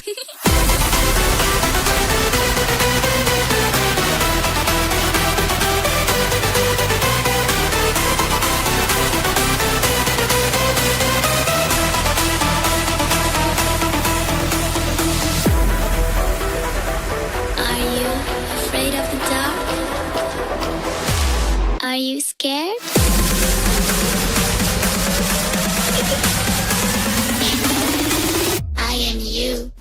Are you afraid of the dark? Are you scared? I am you.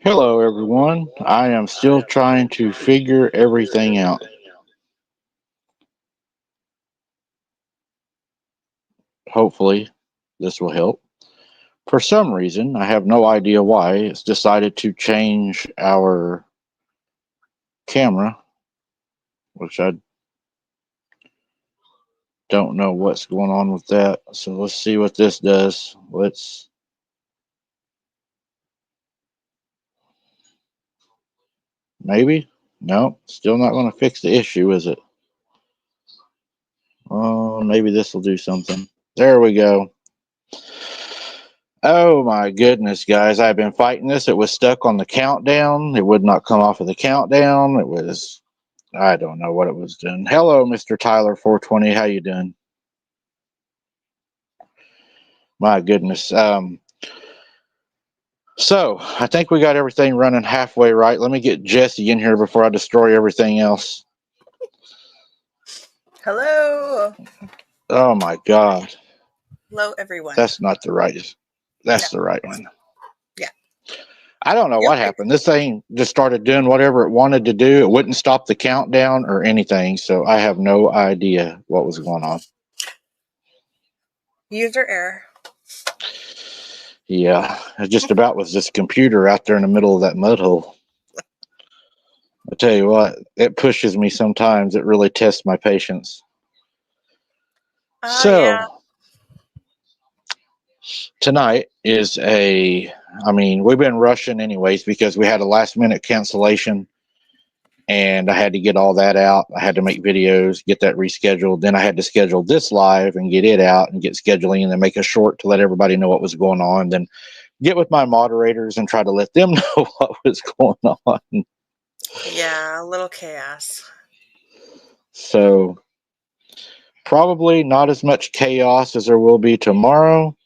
Hello, everyone. I am still trying to figure everything out. Hopefully, this will help. For some reason, I have no idea why, it's decided to change our camera, which I don't know what's going on with that. So let's see what this does. Maybe? No, still not going to fix the issue, is it? Oh, maybe this will do something. There we go. Oh my goodness, guys. I've been fighting this. It was stuck on the countdown. It would not come off of the countdown. I don't know what it was doing. Hello, Mr. Tyler 420. How you doing? My goodness. So I think we got everything running halfway right. Let me get Jesse in here before I destroy everything else. Hello. Oh my God. Hello, everyone. That's not the right. That's the right one. Yeah. I don't know what happened. This thing just started doing whatever it wanted to do. It wouldn't stop the countdown or anything. So I have no idea what was going on. User error. Yeah, it just about was this computer out there in the middle of that mud hole. I tell you what, it pushes me sometimes. It really tests my patience. Yeah. Tonight is we've been rushing anyways because we had a last minute cancellation and I had to get all that out. I had to make videos, get that rescheduled. Then I had to schedule this live and get it out and get scheduling and then make a short to let everybody know what was going on. Then get with my moderators and try to let them know what was going on. Yeah, a little chaos. So probably not as much chaos as there will be tomorrow.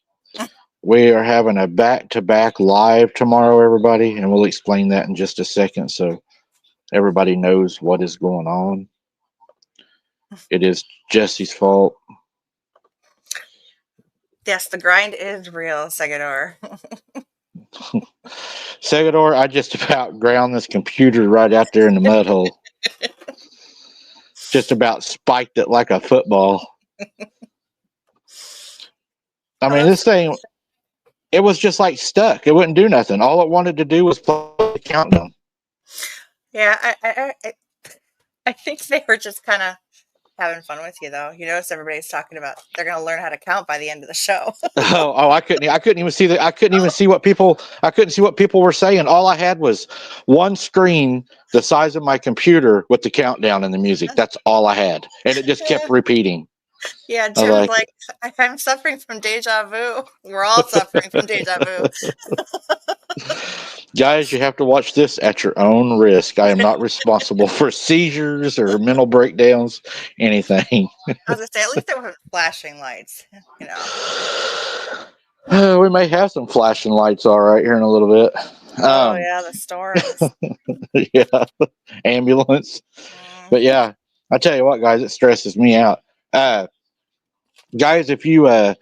We are having a back-to-back live tomorrow, everybody, and we'll explain that in just a second so everybody knows what is going on. It is Jesse's fault. Yes, the grind is real, Segador. Segador, I just about ground this computer right out there in the mud hole. Just about spiked it like a football. I mean, this thing, it was just like stuck. It wouldn't do nothing. All it wanted to do was play the countdown. Yeah, I think they were just kind of having fun with you, though. You notice everybody's talking about they're going to learn how to count by the end of the show. I couldn't even see I couldn't even see what people were saying. All I had was one screen the size of my computer with the countdown and the music. That's all I had, and it just kept repeating. Yeah, Jim's like, I'm suffering from deja vu. We're all suffering from deja vu. Guys, you have to watch this at your own risk. I am not responsible for seizures or mental breakdowns, anything. I was going to say, at least there weren't flashing lights, you know. We may have some flashing lights all right here in a little bit. Oh, yeah, the storms. Yeah, ambulance. But yeah, I tell you what, guys, it stresses me out. Guys, if you are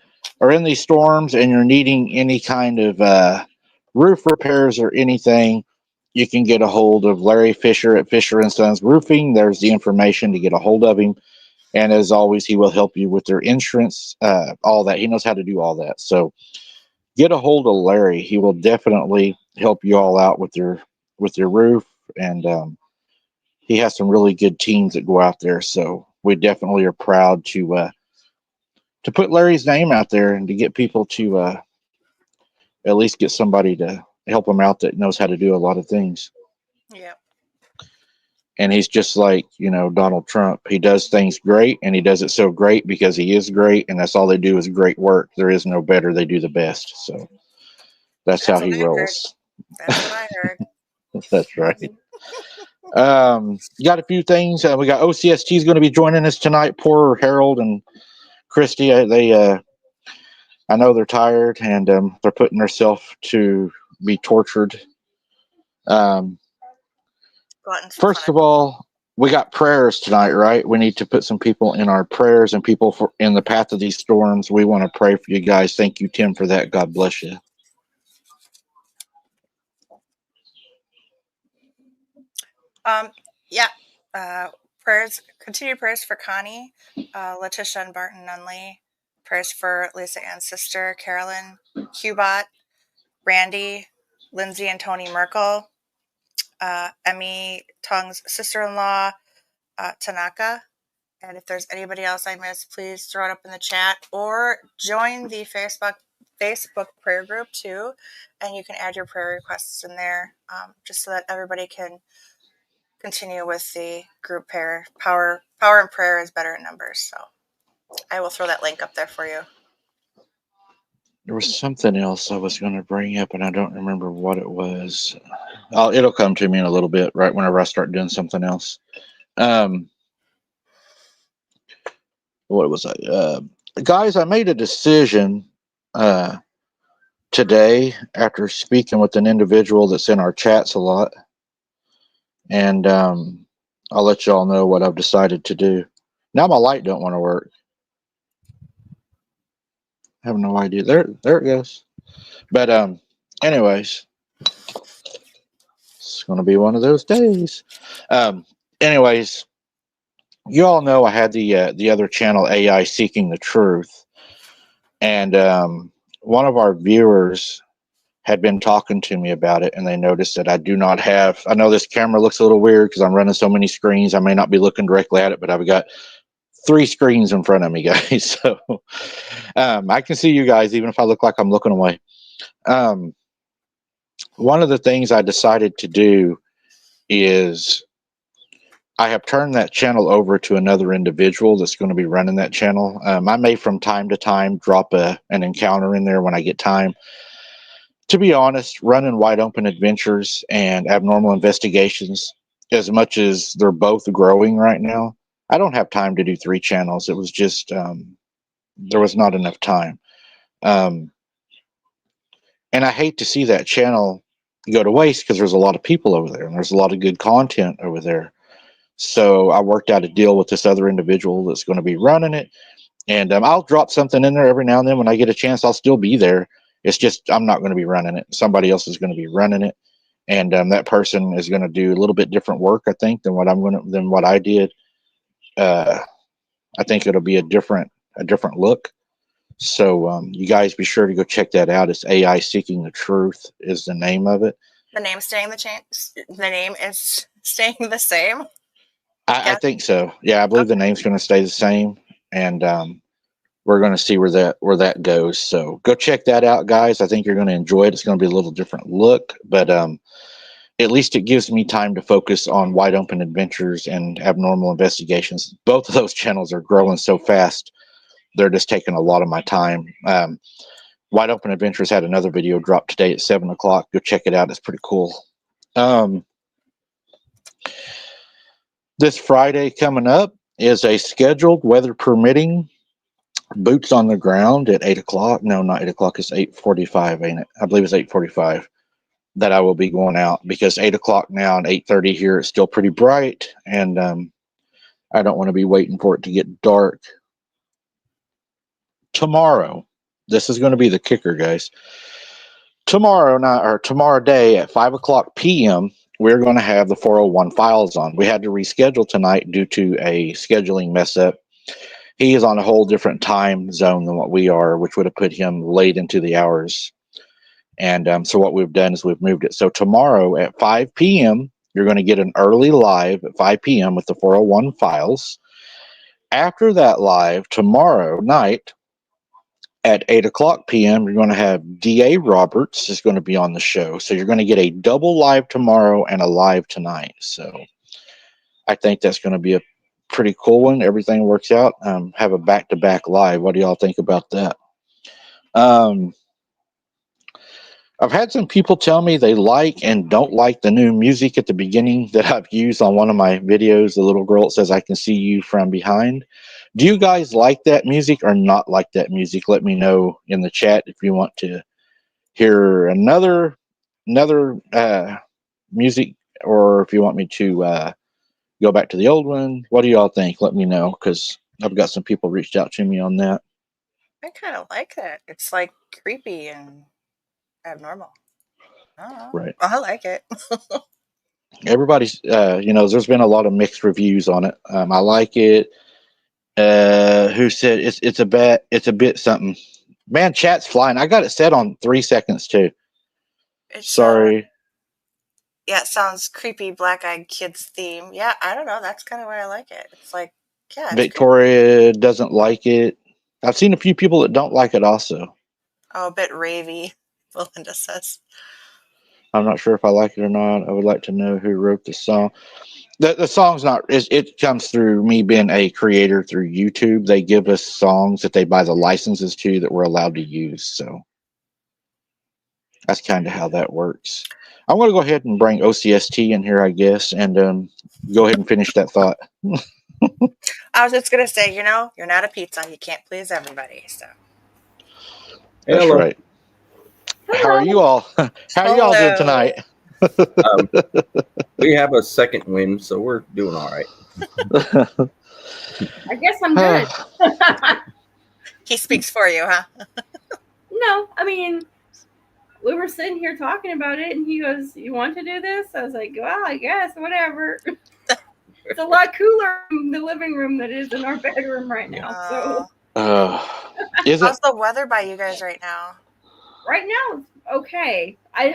in these storms and you're needing any kind of roof repairs or anything, you can get a hold of Larry Fisher at Fisher and Sons Roofing. There's the information to get a hold of him. And as always, he will help you with their insurance, all that. He knows how to do all that. So get a hold of Larry. He will definitely help you all out with your roof. And he has some really good teams that go out there. So we definitely are proud to put Larry's name out there and to get people to at least get somebody to help them out that knows how to do a lot of things. Yep. And he's just like, Donald Trump. He does things great, and he does it so great because he is great, and that's all they do is great work. There is no better. They do the best. So that's how he rolls. That's what I heard. That's right. Got a few things. We got OCST is going to be joining us tonight. Poor Harold and Christy. I know they're tired, and they're putting themselves to be tortured. First of all, we got prayers tonight, right? We need to put some people in our prayers and people in the path of these storms. We want to pray for you guys. Thank you, Tim, for that. God bless you. Yeah. Continued prayers for Connie, Letitia and Barton Nunley. Prayers for Lisa Ann's sister, Carolyn, Hubot, Randy, Lindsay and Tony Merkel, Emmy Tong's sister-in-law, Tanaka. And if there's anybody else I missed, please throw it up in the chat or join the Facebook prayer group too, and you can add your prayer requests in there, just so that everybody can continue with the group prayer. Power and prayer is better in numbers. So I will throw that link up there for you. There was something else I was going to bring up, and I don't remember what it was. It'll come to me in a little bit, right whenever I start doing something else. What was I? Guys, I made a decision today after speaking with an individual that's in our chats a lot, and I'll let y'all know what I've decided to do. Now my light don't want to work. I have no idea. There it goes. But anyways, it's going to be one of those days. Anyways, you all know I had the other channel, AI Seeking the Truth, and one of our viewers had been talking to me about it, and they noticed that I do not have. I know this camera looks a little weird because I'm running so many screens. I may not be looking directly at it, but I've got 3 screens in front of me, guys. So I can see you guys even if I look like I'm looking away. One of the things I decided to do is I have turned that channel over to another individual that's going to be running that channel. I may from time to time drop an encounter in there when I get time. To be honest, running Wide Open Adventures and Abnormal Investigations, as much as they're both growing right now, I don't have time to do 3 channels. It was just, there was not enough time. And I hate to see that channel go to waste because there's a lot of people over there and there's a lot of good content over there. So I worked out a deal with this other individual that's going to be running it. And I'll drop something in there every now and then when I get a chance. I'll still be there. It's just I'm not going to be running it. Somebody else is going to be running it, and that person is going to do a little bit different work, I think, than what I did. I think it'll be a different look. So you guys be sure to go check that out. It's AI Seeking the Truth is the name of it. The name the name is staying the same. I think so. Yeah, I believe the name's going to stay the same, and we're going to see where that goes. So go check that out, guys. I think you're going to enjoy it. It's going to be a little different look, but at least it gives me time to focus on Wide Open Adventures and Abnormal Investigations. Both of those channels are growing so fast. They're just taking a lot of my time. Wide Open Adventures had another video drop today at 7:00. Go check it out. It's pretty cool. This Friday coming up is a scheduled, weather permitting, boots on the ground at 8:00. No, not 8:00. It's 8:45, ain't it? I believe it's 8:45 that I will be going out because 8:00 now and 8:30 here is still pretty bright, and I don't want to be waiting for it to get dark. Tomorrow, this is going to be the kicker, guys. Tomorrow night or tomorrow day at 5:00 p.m., we're going to have the 401 files on. We had to reschedule tonight due to a scheduling mess up. He is on a whole different time zone than what we are, which would have put him late into the hours. And so what we've done is we've moved it. So tomorrow at 5 p.m., you're going to get an early live at 5 p.m. with the 401 files. After that live, tomorrow night at 8:00 p.m., you're going to have D.A. Roberts is going to be on the show. So you're going to get a double live tomorrow and a live tonight. So I think that's going to be a pretty cool one. Everything works out. Have a back-to-back live. What do y'all think about that? I've had some people tell me they like and don't like the new music at the beginning that I've used on one of my videos. The little girl that says, "I can see you from behind." Do you guys like that music or not like that music? Let me know in the chat if you want to hear another music, or if you want me to go back to the old one. What do y'all think? Let me know, because I've got some people reached out to me on that. I kind of like that. It's like creepy and abnormal. I don't know. Right. I like it. Everybody's, there's been a lot of mixed reviews on it. I like it. Who said it's a bit something? Man, chat's flying. I got it set on 3 seconds too. It's Sorry. yeah, it sounds creepy. Black Eyed Kids theme. Yeah, I don't know. That's kind of why I like it. It's like, yeah, it's creepy. Victoria doesn't like it. I've seen a few people that don't like it also. Oh, a bit ravey, Belinda says. I'm not sure if I like it or not. I would like to know who wrote the song. The song's not. It comes through me being a creator through YouTube. They give us songs that they buy the licenses to that we're allowed to use. So that's kind of how that works. I'm going to go ahead and bring OCST in here, I guess, and go ahead and finish that thought. I was just going to say, you're not a pizza. You can't please everybody. So. That's Hello. right. How are you all? How are you all doing tonight? We have a second win, so we're doing all right. I guess I'm good. He speaks for you, huh? No, I mean, we were sitting here talking about it, and he goes, "You want to do this?" I was like, "Well, I guess, whatever." It's a lot cooler in the living room than it is in our bedroom right now. How's the weather by you guys right now? Right now, it's okay. I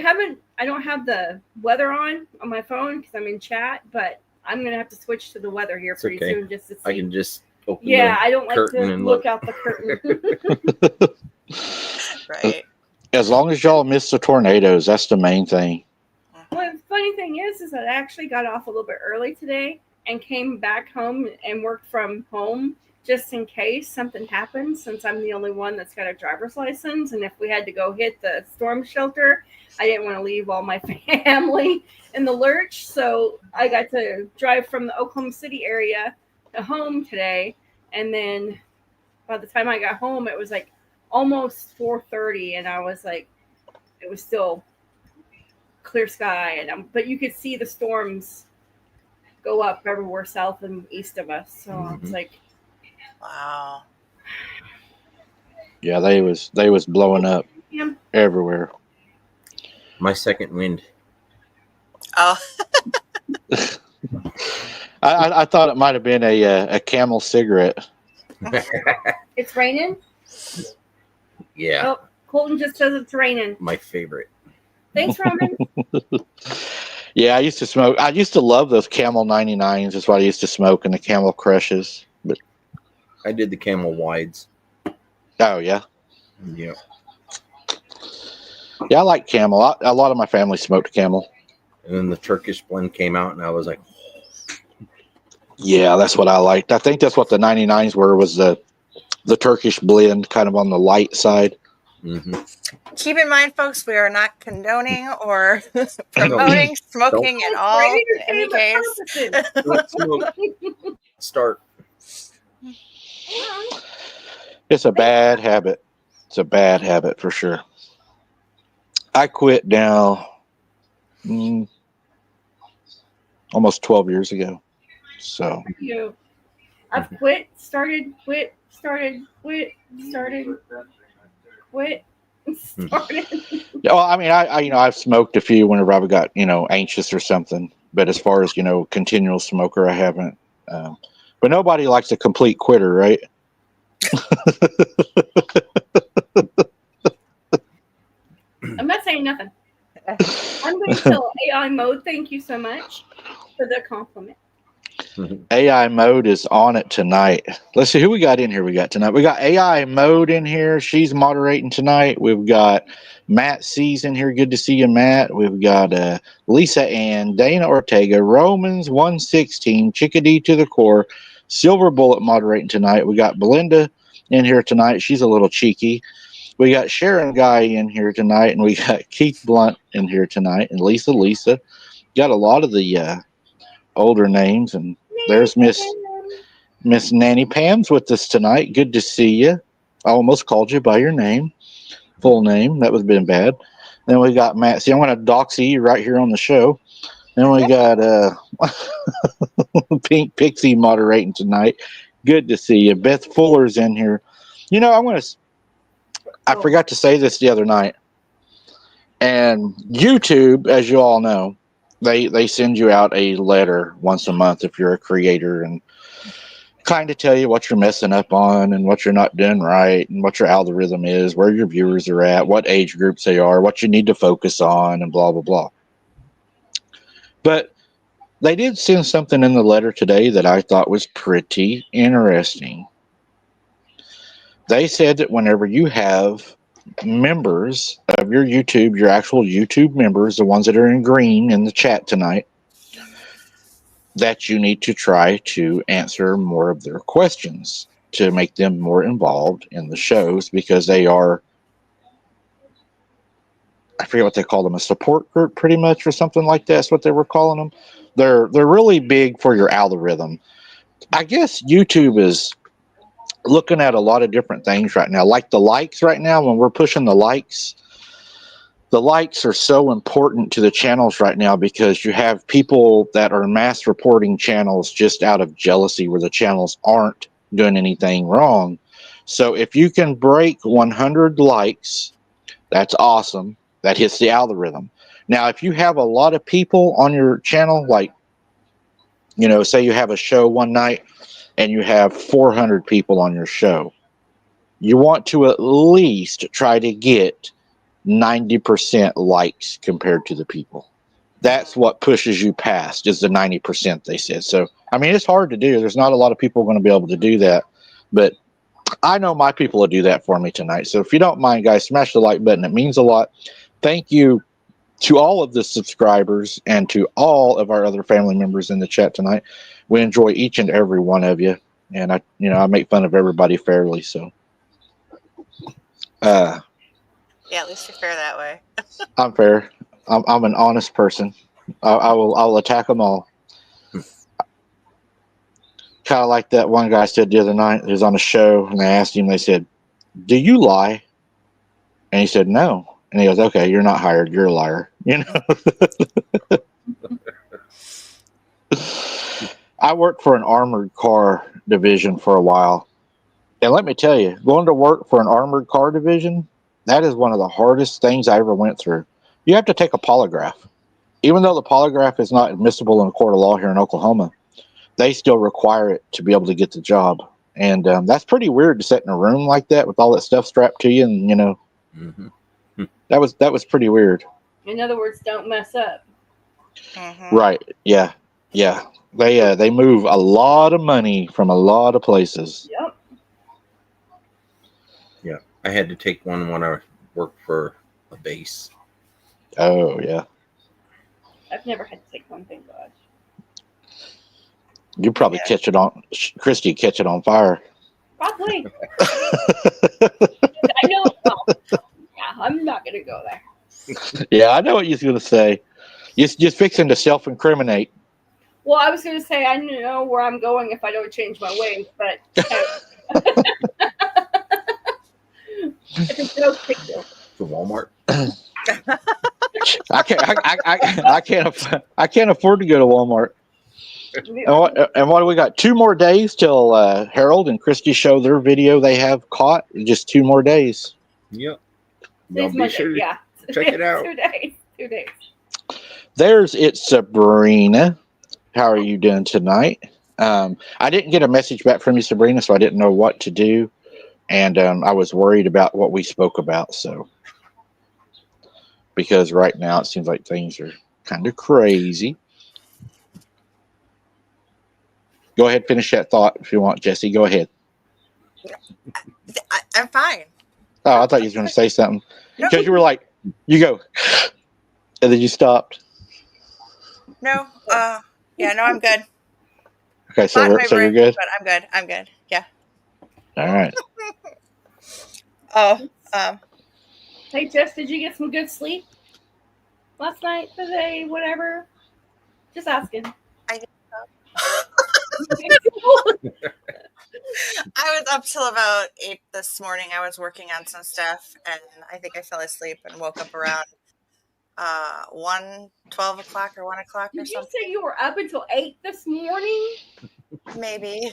don't have the weather on my phone because I'm in chat, but I'm gonna have to switch to the weather here pretty soon just to see. I can just open I don't like to look out the curtain. Right. As long as y'all miss the tornadoes, that's the main thing. Well, the funny thing is that I actually got off a little bit early today and came back home and worked from home just in case something happens, since I'm the only one that's got a driver's license. And if we had to go hit the storm shelter, I didn't want to leave all my family in the lurch. So I got to drive from the Oklahoma City area to home today. And then by the time I got home, it was like almost 4:30, and I was like, it was still clear sky, but you could see the storms go up everywhere south and east of us. So I was like, wow. Yeah, they was blowing up everywhere. My second wind. Oh. I thought it might have been a Camel cigarette. It's raining? Yeah. Oh, Colton just says it's raining. My favorite. Thanks, Roman. Yeah, I used to smoke. I used to love those Camel 99s. That's what I used to smoke, and the Camel Crushes. But I did the Camel Wides. oh yeah, Yeah. yeah, I like Camel. A lot of my family smoked Camel. And then the Turkish blend came out, and I was like, yeah, that's what I liked. I think that's what the 99s were, was the Turkish blend, kind of on the light side. mm-hmm. Keep in mind, folks, we are not condoning or promoting smoking at all. In any case, Don't smoke. Start. It's a bad habit. It's a bad habit for sure. I quit now almost 12 years ago. So I've quit, started, quit, started, quit, started, quit, started. Well, I mean, I've smoked a few whenever I've got, anxious or something. But as far as, continual smoker, I haven't. But nobody likes a complete quitter, right? I'm not saying nothing. I'm going to tell AI mode, thank you so much for the compliment. AI mode is on it tonight. Let's see who we got in here. We got AI mode in here. She's moderating tonight. We've got Matt C's in here. Good to see you, Matt. We've got Lisa Ann, Dana Ortega, Romans 116, Chickadee to the core, Silver Bullet moderating tonight. We got Belinda in here tonight. She's a little cheeky. We got Sharon Guy in here tonight, and we got Keith Blunt in here tonight, and Lisa. Got a lot of the older names, and there's Miss Nanny Pam's with us tonight. Good to see you. I almost called you by your name, full name. That would have been bad. Then we got Matt. See, I'm going to doxy you right here on the show. Then we got Pink Pixie moderating tonight. Good to see you. Beth Fuller's in here. I forgot to say this the other night. And YouTube, as you all know, They send you out a letter once a month if you're a creator, and kind of tell you what you're messing up on and what you're not doing right and what your algorithm is, where your viewers are at, what age groups they are, what you need to focus on, and blah blah blah. But they did send something in the letter today that I thought was pretty interesting. They said that whenever you have members of your YouTube, your actual YouTube members, the ones that are in green in the chat tonight, that you need to try to answer more of their questions to make them more involved in the shows, because they are, I forget what they call them, a support group pretty much, or something like that. That's what they were calling them. They're really big for your algorithm. I guess YouTube is looking at a lot of different things right now, like the likes right now. When we're pushing the likes are so important to the channels right now, because you have people that are mass reporting channels just out of jealousy where the channels aren't doing anything wrong. So if you can break 100 likes, that's awesome. That hits the algorithm. Now, if you have a lot of people on your channel, like, say you have a show one night and you have 400 people on your show, you want to at least try to get 90% likes compared to the people. That's what pushes you past, is the 90%, they said. So, I mean, it's hard to do. There's not a lot of people going to be able to do that. But I know my people will do that for me tonight. So if you don't mind, guys, smash the like button. It means a lot. Thank you to all of the subscribers and to all of our other family members in the chat tonight. We enjoy each and every one of you. And I make fun of everybody fairly. So, Yeah, at least you're fair that way. I'm fair. I'm an honest person. I'll attack them all. Kind of like that one guy said the other night. He was on a show, and they asked him. They said, "Do you lie?" And he said, "No." And he goes, "Okay, you're not hired. You're a liar." I worked for an armored car division for a while, and let me tell you, going to work for an armored car division, that is one of the hardest things I ever went through. You have to take a polygraph. Even though the polygraph is not admissible in a court of law here in Oklahoma, they still require it to be able to get the job. And that's pretty weird to sit in a room like that with all that stuff strapped to you. And, Mm-hmm. that was pretty weird. In other words, don't mess up. Mm-hmm. Right. Yeah. Yeah. They move a lot of money from a lot of places. Yep. Yeah, I had to take one when I worked for a base. Oh, yeah. I've never had to take one, thank God. You probably catch it on, Christy, catch it on fire. Probably. I know it's not. Yeah, I'm not going to go there. Yeah, I know what you're going to say. You're just fixing to self-incriminate. Well, I was going to say, I know where I'm going if I don't change my ways, but hey. It's a joke, big joke. To Walmart. I can't afford to go to Walmart. And what do we got? 2 more days till Harold and Christy show their video they have caught. Just 2 more days. Yep. Today's Be Monday, sure to yeah. check it out. 2 days. 2 days. There's Sabrina. How are you doing tonight? I didn't get a message back from you, Sabrina, so I didn't know what to do. And I was worried about what we spoke about. So, because right now it seems like things are kind of crazy. Go ahead, finish that thought if you want, Jesse. Go ahead. I'm fine. Oh, I thought you were going to say something. Because you were like, you go, and then you stopped. No. Yeah, no, I'm good. Okay, so Not in my you're brain, good? but I'm good. I'm good. Yeah. All right. Oh, Hey, Jess, did you get some good sleep last night, today, whatever? Just asking. I was up till about 8 this morning. I was working on some stuff, and I think I fell asleep and woke up around 12 o'clock or 1 o'clock or Did you something. say you were up until 8 this morning? Maybe.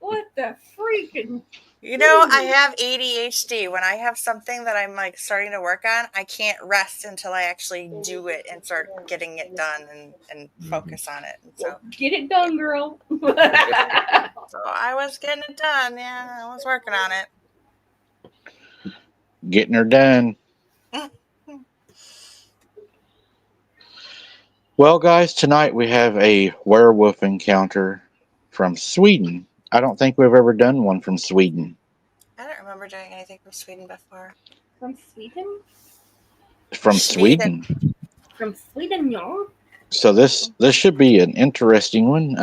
What the freaking? You know, I have ADHD. When I have something that I'm like starting to work on, I can't rest until I actually do it and start getting it done and focus on it. And so, Get it done, girl. so I was getting it done. Yeah, I was working on it. Getting her done. Well, guys, tonight we have a werewolf encounter from Sweden. I don't think we've ever done one from Sweden. I don't remember doing anything from Sweden before. From Sweden? From Sweden. Sweden. From Sweden, y'all. So this should be an interesting one.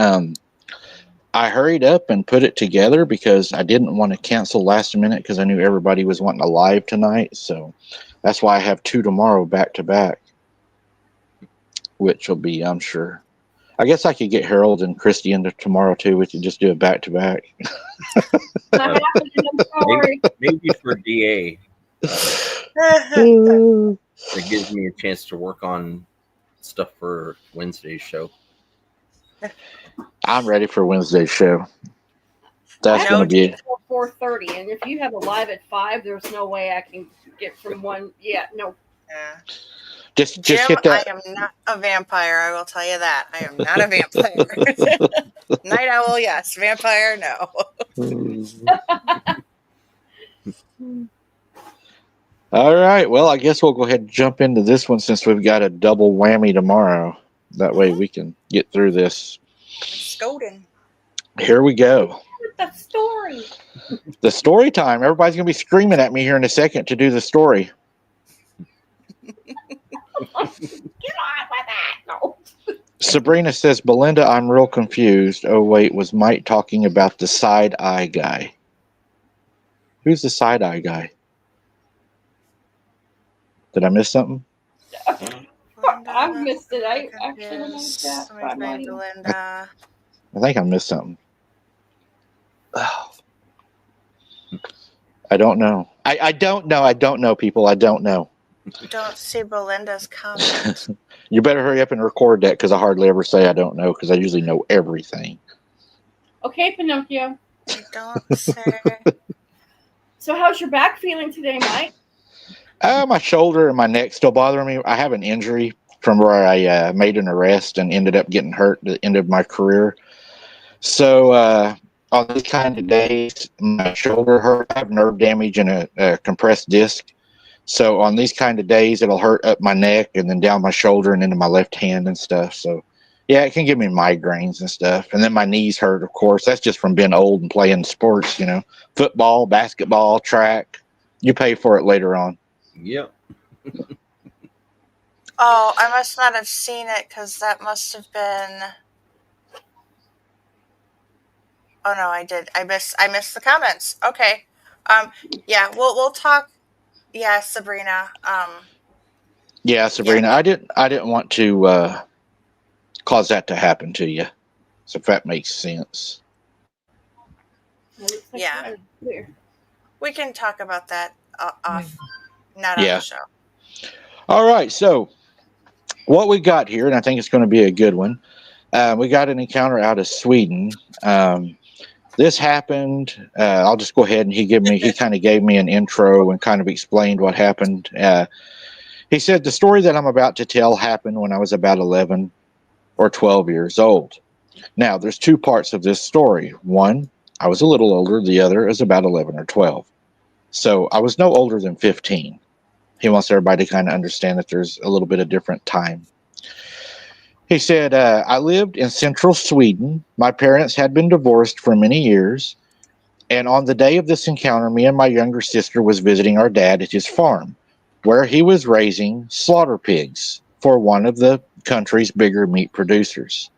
I hurried up and put it together because I didn't want to cancel last minute because I knew everybody was wanting a live tonight. So that's why I have 2 tomorrow back to back, which will be, I'm sure. I guess I could get Harold and Christy into tomorrow too. We could just do it back to back. I'm sorry. Maybe for DA, it gives me a chance to work on stuff for Wednesday's show. I'm ready for Wednesday's show. That's I going know, to be 4:30, and if you have a live at 5, there's no way I can get from one. Yeah, no. Yeah. just Jim, hit that. I am not a vampire. I will tell you that. I am not a vampire. Night owl, yes. Vampire, no. All right. Well, I guess we'll go ahead and jump into this one since we've got a double whammy tomorrow. That way we can get through this. Scolding. Here we go. The story. The story time. Everybody's going to be screaming at me here in a second to do the story. Get on with that. No. Sabrina says, Belinda, I'm real confused. Oh, wait, was Mike talking about the side eye guy? Who's the side eye guy? Did I miss something? I've missed it. I actually missed that. Belinda. I think I missed something. Oh. I don't know. I don't know. I don't know, people. I don't know. Don't see Belinda's comment. You better hurry up and record that because I hardly ever say I don't know because I usually know everything. Okay, Pinocchio. Don't say. So how's your back feeling today, Mike? My shoulder and my neck still bother me. I have an injury from where I made an arrest and ended up getting hurt at the end of my career. So on these kind of days, my shoulder hurt. I have nerve damage and a compressed disc. So on these kind of days, it'll hurt up my neck and then down my shoulder and into my left hand and stuff. So, yeah, it can give me migraines and stuff. And then my knees hurt, of course. That's just from being old and playing sports, you know, football, basketball, track. You pay for it later on. Yep. Oh, I must not have seen it because that must have been. Oh no, I did. I missed the comments. Okay. Yeah, we'll talk. Yeah, Sabrina. Yeah, Sabrina, yeah. I didn't want to cause that to happen to you. So if that makes sense. Yeah. We can talk about that off, not on the show. All right, so what we got here, and I think it's going to be a good one. We got an encounter out of Sweden. This happened. I'll just go ahead and he kind of gave me an intro and kind of explained what happened. He said the story that I'm about to tell happened when I was about 11 or 12 years old. Now, there's 2 parts of this story. One, I was a little older. The other is about 11 or 12. So I was no older than 15. He wants everybody to kind of understand that there's a little bit of different time. He said, I lived in central Sweden. My parents had been divorced for many years. And on the day of this encounter, me and my younger sister was visiting our dad at his farm, where he was raising slaughter pigs for one of the country's bigger meat producers.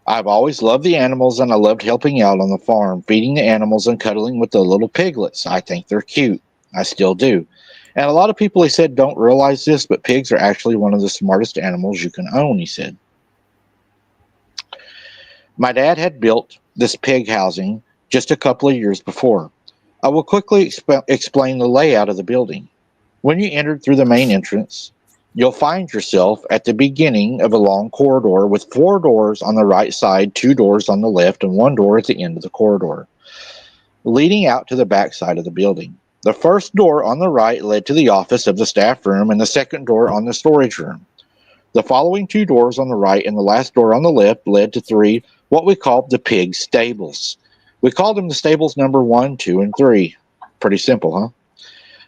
I've always loved the animals, and I loved helping out on the farm, feeding the animals and cuddling with the little piglets. I think they're cute. I still do. And a lot of people, he said, don't realize this, but pigs are actually one of the smartest animals you can own, he said. My dad had built this pig housing just a couple of years before. I will quickly explain the layout of the building. When you entered through the main entrance, you'll find yourself at the beginning of a long corridor with 4 doors on the right side, 2 doors on the left, and 1 door at the end of the corridor. leading out to the back side of the building. The first door on the right led to the office of the staff room, and the second door on the storage room. The following two doors on the right and the last door on the left led to three, what we called the pig stables. We called them the stables number 1, 2, and 3. Pretty simple, huh?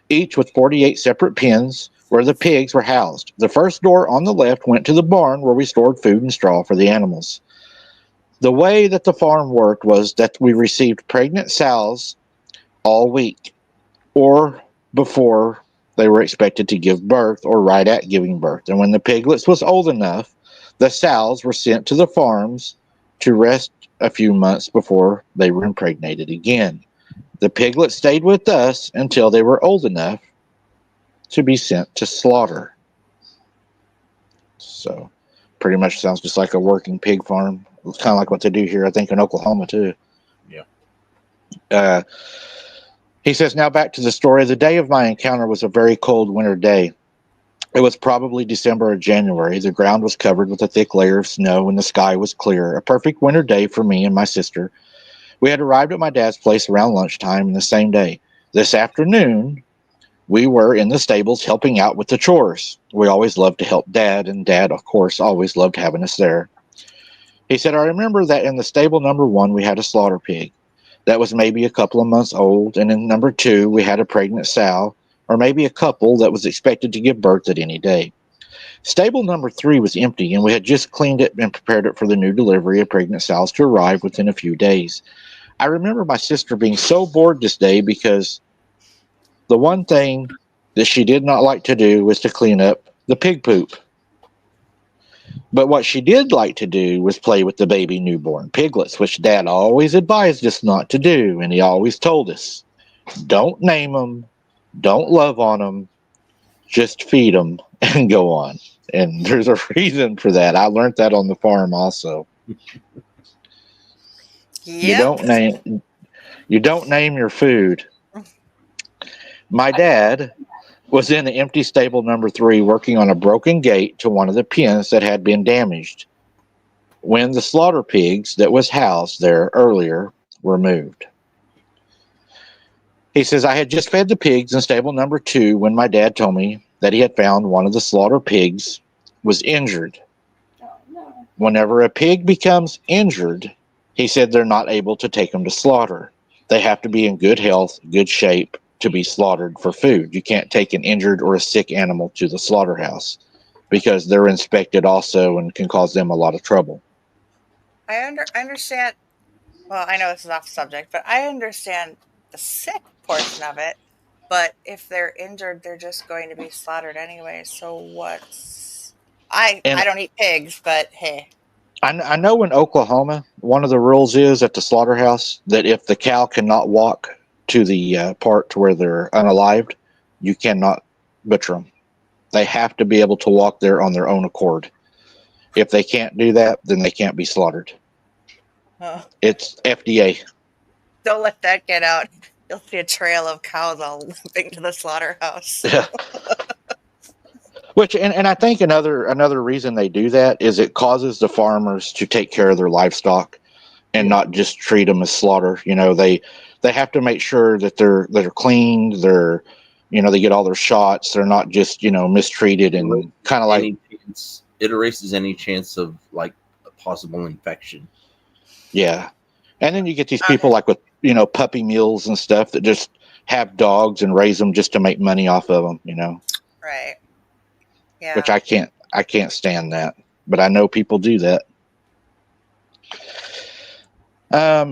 Each with 48 separate pens where the pigs were housed. The first door on the left went to the barn where we stored food and straw for the animals. The way that the farm worked was that we received pregnant sows all week, or before they were expected to give birth, or right at giving birth. And when the piglets was old enough, the sows were sent to the farms to rest a few months before they were impregnated again. The piglets stayed with us until they were old enough to be sent to slaughter. So, pretty much sounds just like a working pig farm. It's kind of like what they do here, I think, in Oklahoma, too. Yeah. He says, now back to the story. The day of my encounter was a very cold winter day. It was probably December or January. The ground was covered with a thick layer of snow and the sky was clear. A perfect winter day for me and my sister. We had arrived at my dad's place around lunchtime in the same day. This afternoon, we were in the stables helping out with the chores. We always loved to help Dad, and Dad, of course, always loved having us there. He said, I remember that in the stable number 1, we had a slaughter pig. That was maybe a couple of months old, and in number 2, we had a pregnant sow, or maybe a couple that was expected to give birth at any day. Stable number 3 was empty, and we had just cleaned it and prepared it for the new delivery of pregnant sows to arrive within a few days. I remember my sister being so bored this day because the one thing that she did not like to do was to clean up the pig poop. But what she did like to do was play with the baby newborn piglets, which Dad always advised us not to do. And he always told us, don't name them, don't love on them, just feed them and go on. And there's a reason for that. I learned that on the farm also. You don't name your food. My dad was in the empty stable number 3 working on a broken gate to one of the pens that had been damaged when the slaughter pigs that was housed there earlier were moved. He says, I had just fed the pigs in stable number 2 when my dad told me that he had found one of the slaughter pigs was injured. Oh, no. Whenever a pig becomes injured, he said they're not able to take them to slaughter. They have to be in good health, good shape, to be slaughtered for food. You can't take an injured or a sick animal to the slaughterhouse because they're inspected also and can cause them a lot of trouble. I understand. Well, I know this is off subject, but I understand the sick portion of it. But if they're injured, they're just going to be slaughtered anyway. So what's... I don't eat pigs, but hey. I know in Oklahoma, one of the rules is at the slaughterhouse that if the cow cannot walk to the part to where they're unalived, you cannot butcher them. They have to be able to walk there on their own accord. If they can't do that, then they can't be slaughtered. It's FDA. Don't let that get out. You'll see a trail of cows all limping to the slaughterhouse. Yeah. Which, and I think another reason they do that is it causes the farmers to take care of their livestock and not just treat them as slaughter. You know, they have to make sure that they're cleaned. They're, you know, they get all their shots. They're not just, you know, mistreated and kind of like. It erases any chance of like a possible infection. Yeah, and then you get these people like with, you know, puppy mills and stuff that just have dogs and raise them just to make money off of them. You know. Right. Yeah. Which I can't stand that, but I know people do that.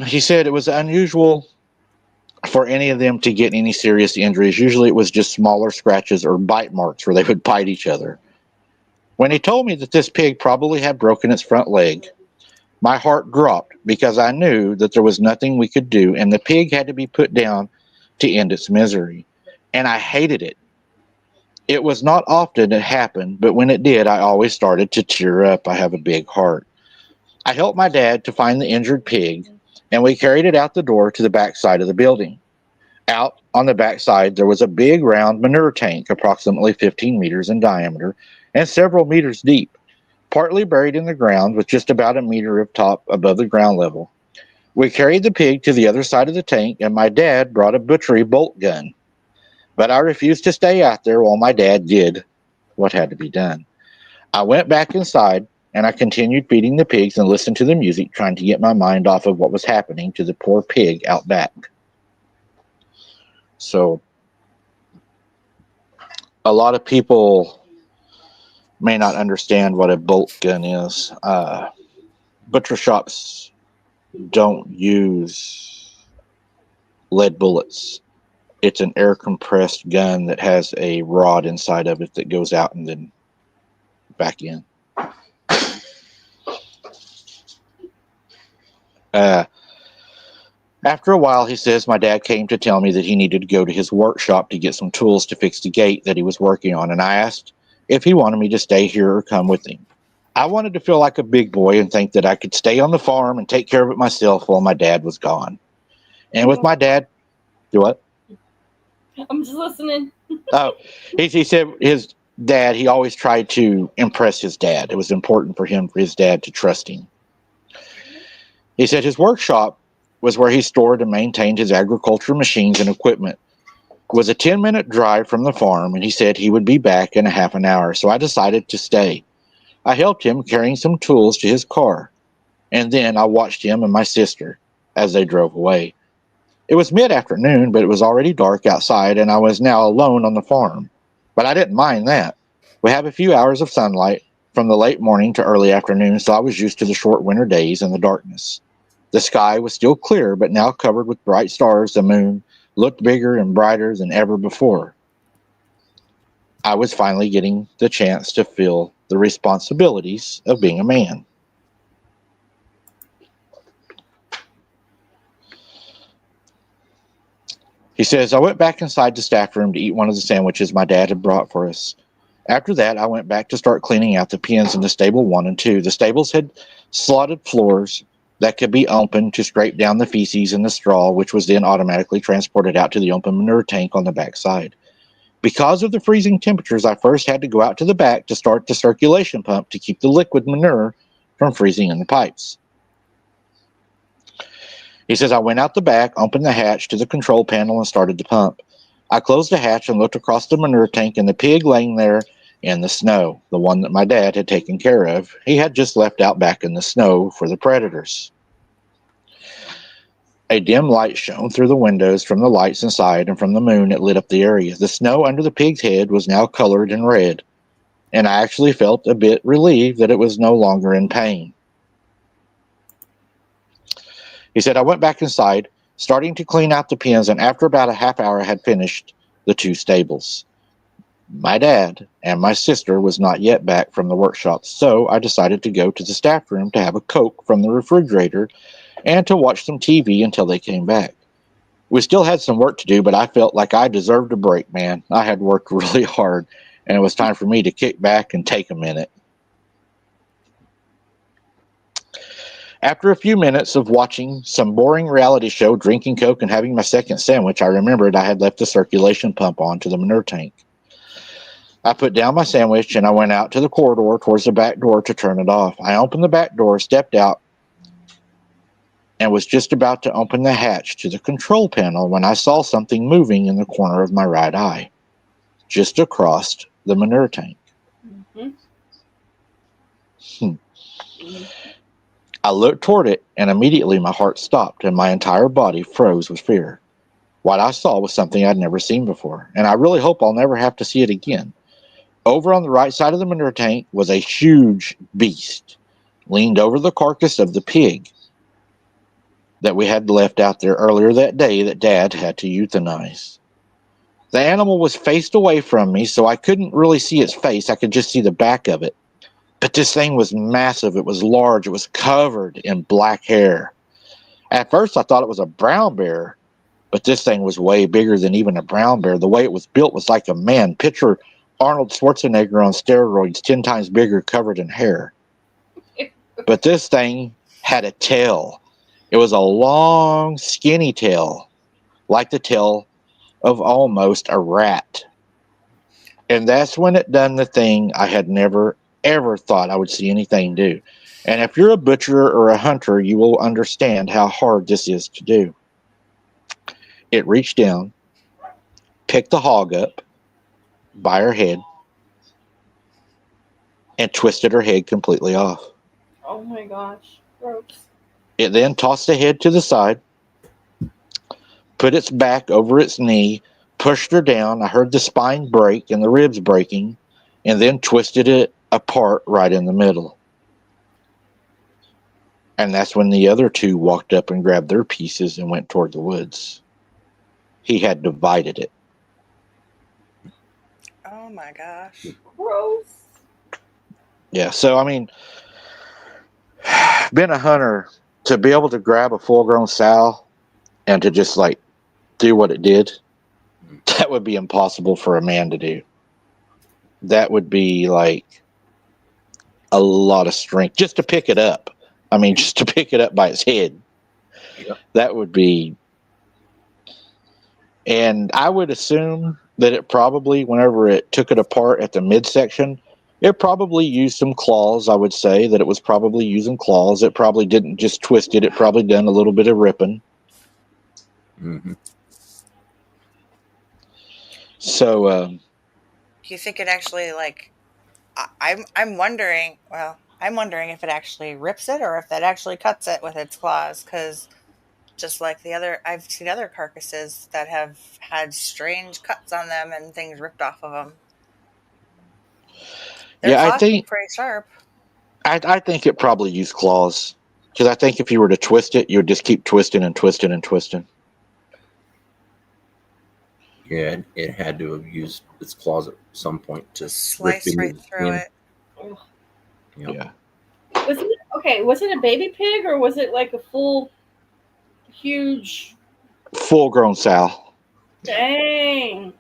He said it was unusual for any of them to get any serious injuries. Usually it was just smaller scratches or bite marks where they would bite each other. When he told me that this pig probably had broken its front leg, my heart dropped because I knew that there was nothing we could do and the pig had to be put down to end its misery. And I hated it. It was not often it happened, but when it did, I always started to tear up. I have a big heart. I helped my dad to find the injured pig, and we carried it out the door to the back side of the building. Out on the back side, there was a big round manure tank, approximately 15 meters in diameter and several meters deep, partly buried in the ground with just about a meter of top above the ground level. We carried the pig to the other side of the tank, and my dad brought a butchery bolt gun. But I refused to stay out there while my dad did what had to be done. I went back inside, and I continued feeding the pigs and listened to the music, trying to get my mind off of what was happening to the poor pig out back. So, a lot of people may not understand what a bolt gun is. Butcher shops don't use lead bullets. It's an air compressed gun that has a rod inside of it that goes out and then back in. After a while, he says, my dad came to tell me that he needed to go to his workshop to get some tools to fix the gate that he was working on, and I asked if he wanted me to stay here or come with him. I wanted to feel like a big boy and think that I could stay on the farm and take care of it myself while my dad was gone. And with my dad, do what? I'm just listening. Oh, he said his dad, he always tried to impress his dad. It was important for him, for his dad to trust him. He said his workshop was where he stored and maintained his agriculture machines and equipment. It was a 10-minute drive from the farm, and he said he would be back in a half an hour, so I decided to stay. I helped him carrying some tools to his car, and then I watched him and my sister as they drove away. It was mid-afternoon, but it was already dark outside, and I was now alone on the farm. But I didn't mind that. We have a few hours of sunlight from the late morning to early afternoon, so I was used to the short winter days and the darkness. The sky was still clear, but now covered with bright stars. The moon looked bigger and brighter than ever before. I was finally getting the chance to feel the responsibilities of being a man. He says, I went back inside the staff room to eat one of the sandwiches my dad had brought for us. After that, I went back to start cleaning out the pens in the stable 1 and 2. The stables had slotted floors that could be opened to scrape down the feces and the straw, which was then automatically transported out to the open manure tank on the back side. Because of the freezing temperatures, I first had to go out to the back to start the circulation pump to keep the liquid manure from freezing in the pipes. He says, I went out the back, opened the hatch to the control panel, and started the pump. I closed the hatch and looked across the manure tank, and the pig laying there in the snow, the one that my dad had taken care of. He had just left out back in the snow for the predators. A dim light shone through the windows from the lights inside, and from the moon it lit up the area. The snow under the pig's head was now colored in red, and I actually felt a bit relieved that it was no longer in pain. He said, I went back inside, starting to clean out the pens, and after about a half hour I had finished the 2 stables. My dad and my sister was not yet back from the workshop, so I decided to go to the staff room to have a Coke from the refrigerator and to watch some TV until they came back. We still had some work to do, but I felt like I deserved a break, man. I had worked really hard, and it was time for me to kick back and take a minute. After a few minutes of watching some boring reality show, drinking Coke, and having my second sandwich, I remembered I had left the circulation pump on to the manure tank. I put down my sandwich and I went out to the corridor towards the back door to turn it off. I opened the back door, stepped out, and was just about to open the hatch to the control panel when I saw something moving in the corner of my right eye, just across the manure tank. I looked toward it, and immediately my heart stopped and my entire body froze with fear. What I saw was something I'd never seen before, and I really hope I'll never have to see it again. Over on the right side of the manure tank was a huge beast, leaned over the carcass of the pig that we had left out there earlier that day that Dad had to euthanize. The animal was faced away from me, so I couldn't really see its face. I could just see the back of it. But this thing was massive. It was large. It was covered in black hair. At first, I thought it was a brown bear, but this thing was way bigger than even a brown bear. The way it was built was like a man. Picture Arnold Schwarzenegger on steroids, 10 times bigger, covered in hair. But this thing had a tail. It was a long, skinny tail, like the tail of almost a rat. And that's when it done the thing I had never, ever thought I would see anything do. And if you're a butcher or a hunter, you will understand how hard this is to do. It reached down, picked the hog up by her head, and twisted her head completely off. Oh my gosh. Gross. It then tossed the head to the side, put its back over its knee, pushed her down. I heard the spine break and the ribs breaking, and then twisted it apart right in the middle. And that's when the other two walked up and grabbed their pieces and went toward the woods. He had divided it. Oh my gosh. Gross. Yeah, so I mean, being a hunter, to be able to grab a full-grown sow and to just like do what it did, that would be impossible for a man to do. That would be like a lot of strength just to pick it up. I mean, just to pick it up by its head. Yeah. That would be. And I would assume that it probably, whenever it took it apart at the midsection, it probably used some claws. I would say that it was probably using claws. It probably didn't just twist it. It probably done a little bit of ripping. Mm-hmm. So, Do you think it actually like? I'm wondering. Well, I'm wondering if it actually rips it or if it actually cuts it with its claws. Because just like the other, I've seen other carcasses that have had strange cuts on them and things ripped off of them. Their yeah, claws seem pretty sharp. I think it probably used claws. Because I think if you were to twist it, you would just keep twisting and twisting and twisting. Yeah, it had to have used its claws at some point to Slice rip right into the through skin. it. Yep. Yeah. Was it okay? Was it a baby pig or was it like a full, huge? Full-grown sow. Dang.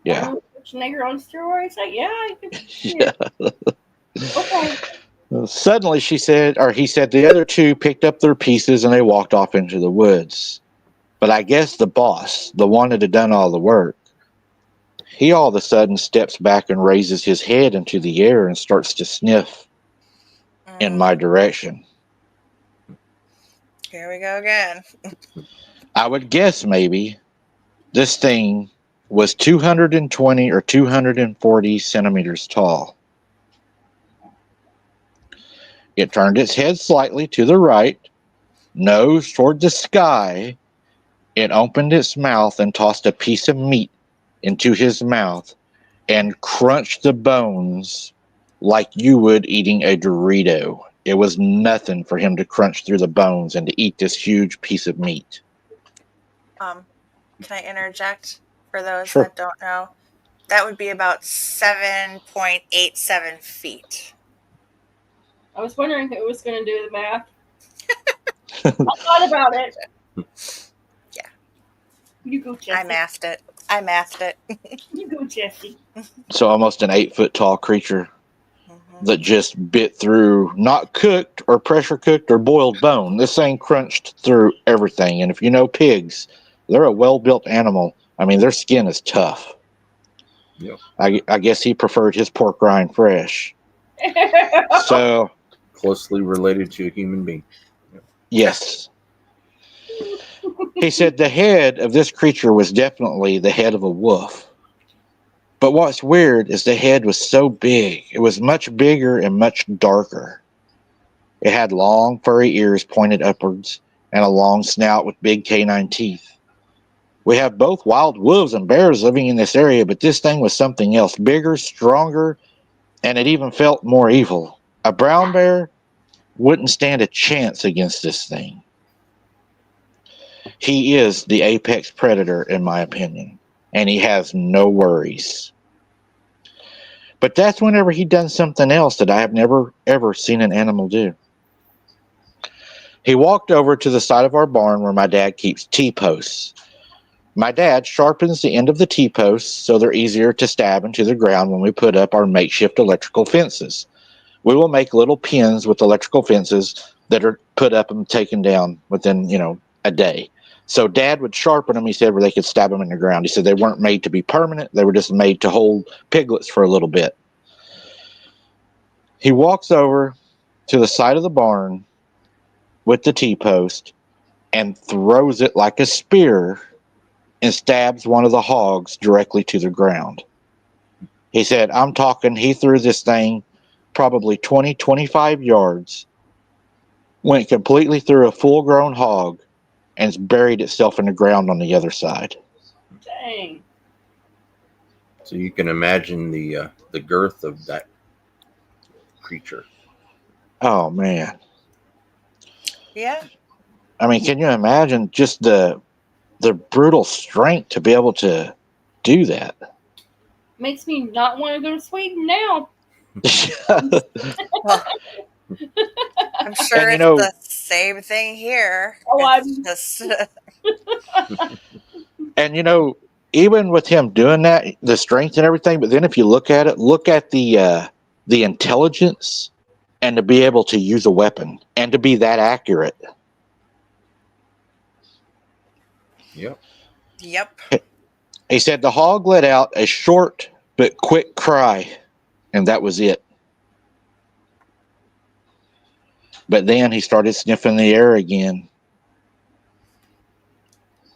Yeah. Schwarzenegger on steroids? Like, yeah, I could. Yeah. Okay. Suddenly, he said the other two picked up their pieces and they walked off into the woods. But I guess the boss, the one that had done all the work, he all of a sudden steps back and raises his head into the air and starts to sniff in my direction. Here we go again. I would guess maybe this thing was 220 or 240 centimeters tall. It turned its head slightly to the right, nose toward the sky. It opened its mouth and tossed a piece of meat into his mouth and crunched the bones like you would eating a Dorito. It was nothing for him to crunch through the bones and to eat this huge piece of meat. Can I interject for those Sure. that don't know? That would be about 7.87 feet. I was wondering who was going to do the math. I thought about it. Yeah. You go, Jesse. I mathed it. You go, Jesse. So almost an 8-foot tall creature that just bit through, not cooked or pressure cooked or boiled bone. This thing crunched through everything. And if you know pigs, they're a well-built animal. I mean, their skin is tough. Yep. I guess he preferred his pork rind fresh. So, Closely related to a human being. yes. He said the head of this creature was definitely the head of a wolf. But what's weird is the head was so big. It was much bigger and much darker. It had long, furry ears pointed upwards and a long snout with big canine teeth. We have both wild wolves and bears living in this area, but this thing was something else. Bigger, stronger, and it even felt more evil. A brown bear wouldn't stand a chance against this thing. He is the apex predator, in my opinion, and he has no worries. But that's whenever he done something else that I have never, ever seen an animal do. He walked over to the side of our barn where my dad keeps T-posts. My dad sharpens the end of the T-posts so they're easier to stab into the ground when we put up our makeshift electrical fences. We will make little pins with electrical fences that are put up and taken down within, a day. So Dad would sharpen them, he said, where they could stab them in the ground. He said they weren't made to be permanent. They were just made to hold piglets for a little bit. He walks over to the side of the barn with the T-post and throws it like a spear and stabs one of the hogs directly to the ground. He said, I'm talking, he threw this thing probably 20, 25 yards, went completely through a full-grown hog, and buried itself in the ground on the other side. Dang. So you can imagine the girth of that creature. Oh, man. Yeah. I mean, can you imagine just the brutal strength to be able to do that? Makes me not want to go to Sweden now. Well, I'm sure And, you it's know, the same thing here. Oh, It's just and, you know, even with him doing that, the strength and everything, but then if you look at it, look at the intelligence and to be able to use a weapon and to be that accurate. Yep. Yep. He said the hog let out a short but quick cry, and that was it. But then he started sniffing the air again.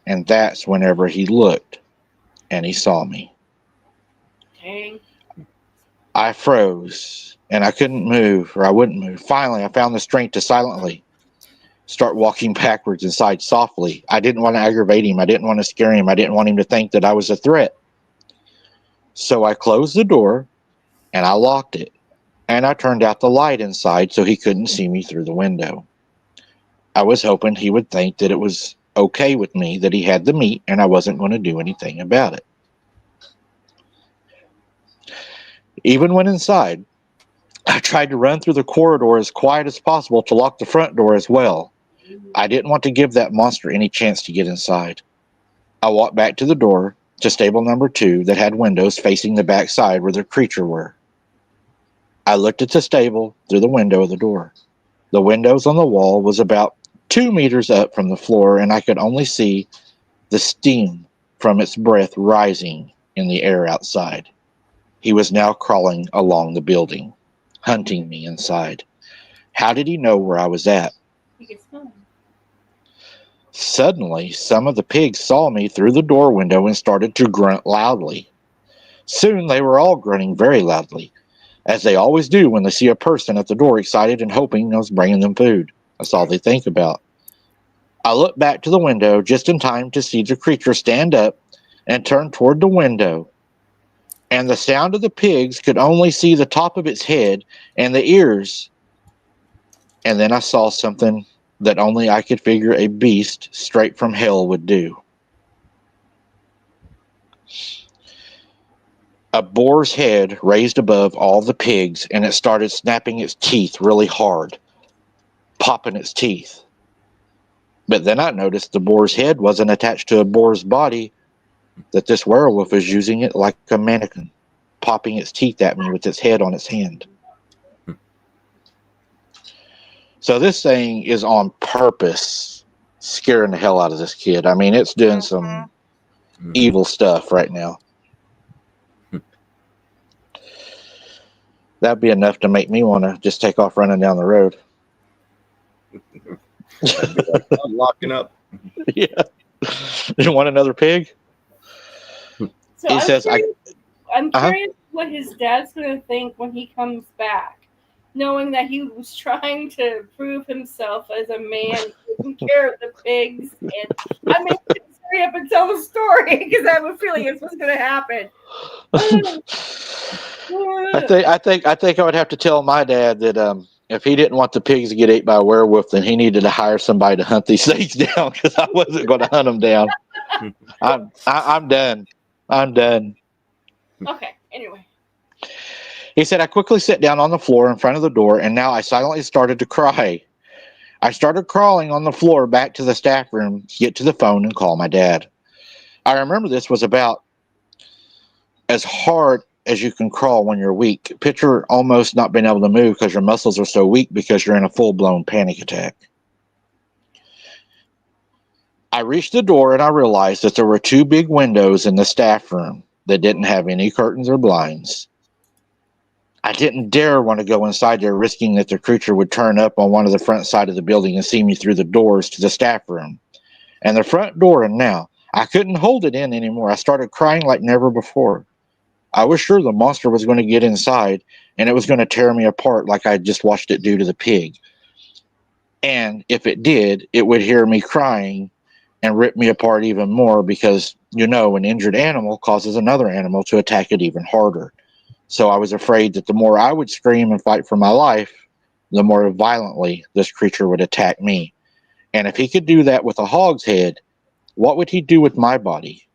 And that's whenever he looked and he saw me. Dang. I froze and I couldn't move, or I wouldn't move. Finally, I found the strength to silently start walking backwards inside softly. I didn't want to aggravate him. I didn't want to scare him. I didn't want him to think that I was a threat. So I closed the door and I locked it. And I turned out the light inside so he couldn't see me through the window. I was hoping he would think that it was okay with me that he had the meat and I wasn't going to do anything about it. Even when inside, I tried to run through the corridor as quiet as possible to lock the front door as well. I didn't want to give that monster any chance to get inside. I walked back to the door to stable number 2 that had windows facing the back side where the creature were. I looked at the stable through the window of the door. The windows on the wall was about 2 meters up from the floor, and I could only see the steam from its breath rising in the air outside. He was now crawling along the building, hunting me inside. How did he know where I was at? You can smell him. Suddenly, some of the pigs saw me through the door window and started to grunt loudly. Soon they were all grunting very loudly, as they always do when they see a person at the door excited and hoping I was bringing them food. That's all they think about. I looked back to the window just in time to see the creature stand up and turn toward the window. And the sound of the pigs could only see the top of its head and the ears. And then I saw something that only I could figure a beast straight from hell would do. A boar's head raised above all the pigs, and it started snapping its teeth really hard, popping its teeth. But then I noticed the boar's head wasn't attached to a boar's body, that this werewolf was using it like a mannequin, popping its teeth at me with its head on its hand. So this thing is on purpose scaring the hell out of this kid. I mean, it's doing some evil stuff right now. That'd be enough to make me want to just take off running down the road. I'm locking up. Yeah. You want another pig? So He says, I'm curious what his dad's going to think when he comes back, knowing that he was trying to prove himself as a man taking care of the pigs. And I mean, hurry up and tell the story because I have a feeling it's what's going to happen. I think I would have to tell my dad that if he didn't want the pigs to get ate by a werewolf, then he needed to hire somebody to hunt these things down because I wasn't going to hunt them down. I'm done. I'm done. Okay, anyway. He said, I quickly sat down on the floor in front of the door, and now I silently started to cry. I started crawling on the floor back to the staff room to get to the phone and call my dad. I remember this was about as hard as you can crawl when you're weak. Picture almost not being able to move because your muscles are so weak because you're in a full-blown panic attack. I reached the door and I realized that there were 2 big windows in the staff room that didn't have any curtains or blinds. I didn't dare want to go inside there, risking that the creature would turn up on one of the front side of the building and see me through the doors to the staff room. And the front door, and now I couldn't hold it in anymore. I started crying like never before. I was sure the monster was going to get inside and it was going to tear me apart like I just watched it do to the pig. And if it did, it would hear me crying and rip me apart even more because, an injured animal causes another animal to attack it even harder. So I was afraid that the more I would scream and fight for my life, the more violently this creature would attack me. And if he could do that with a hog's head, what would he do with my body?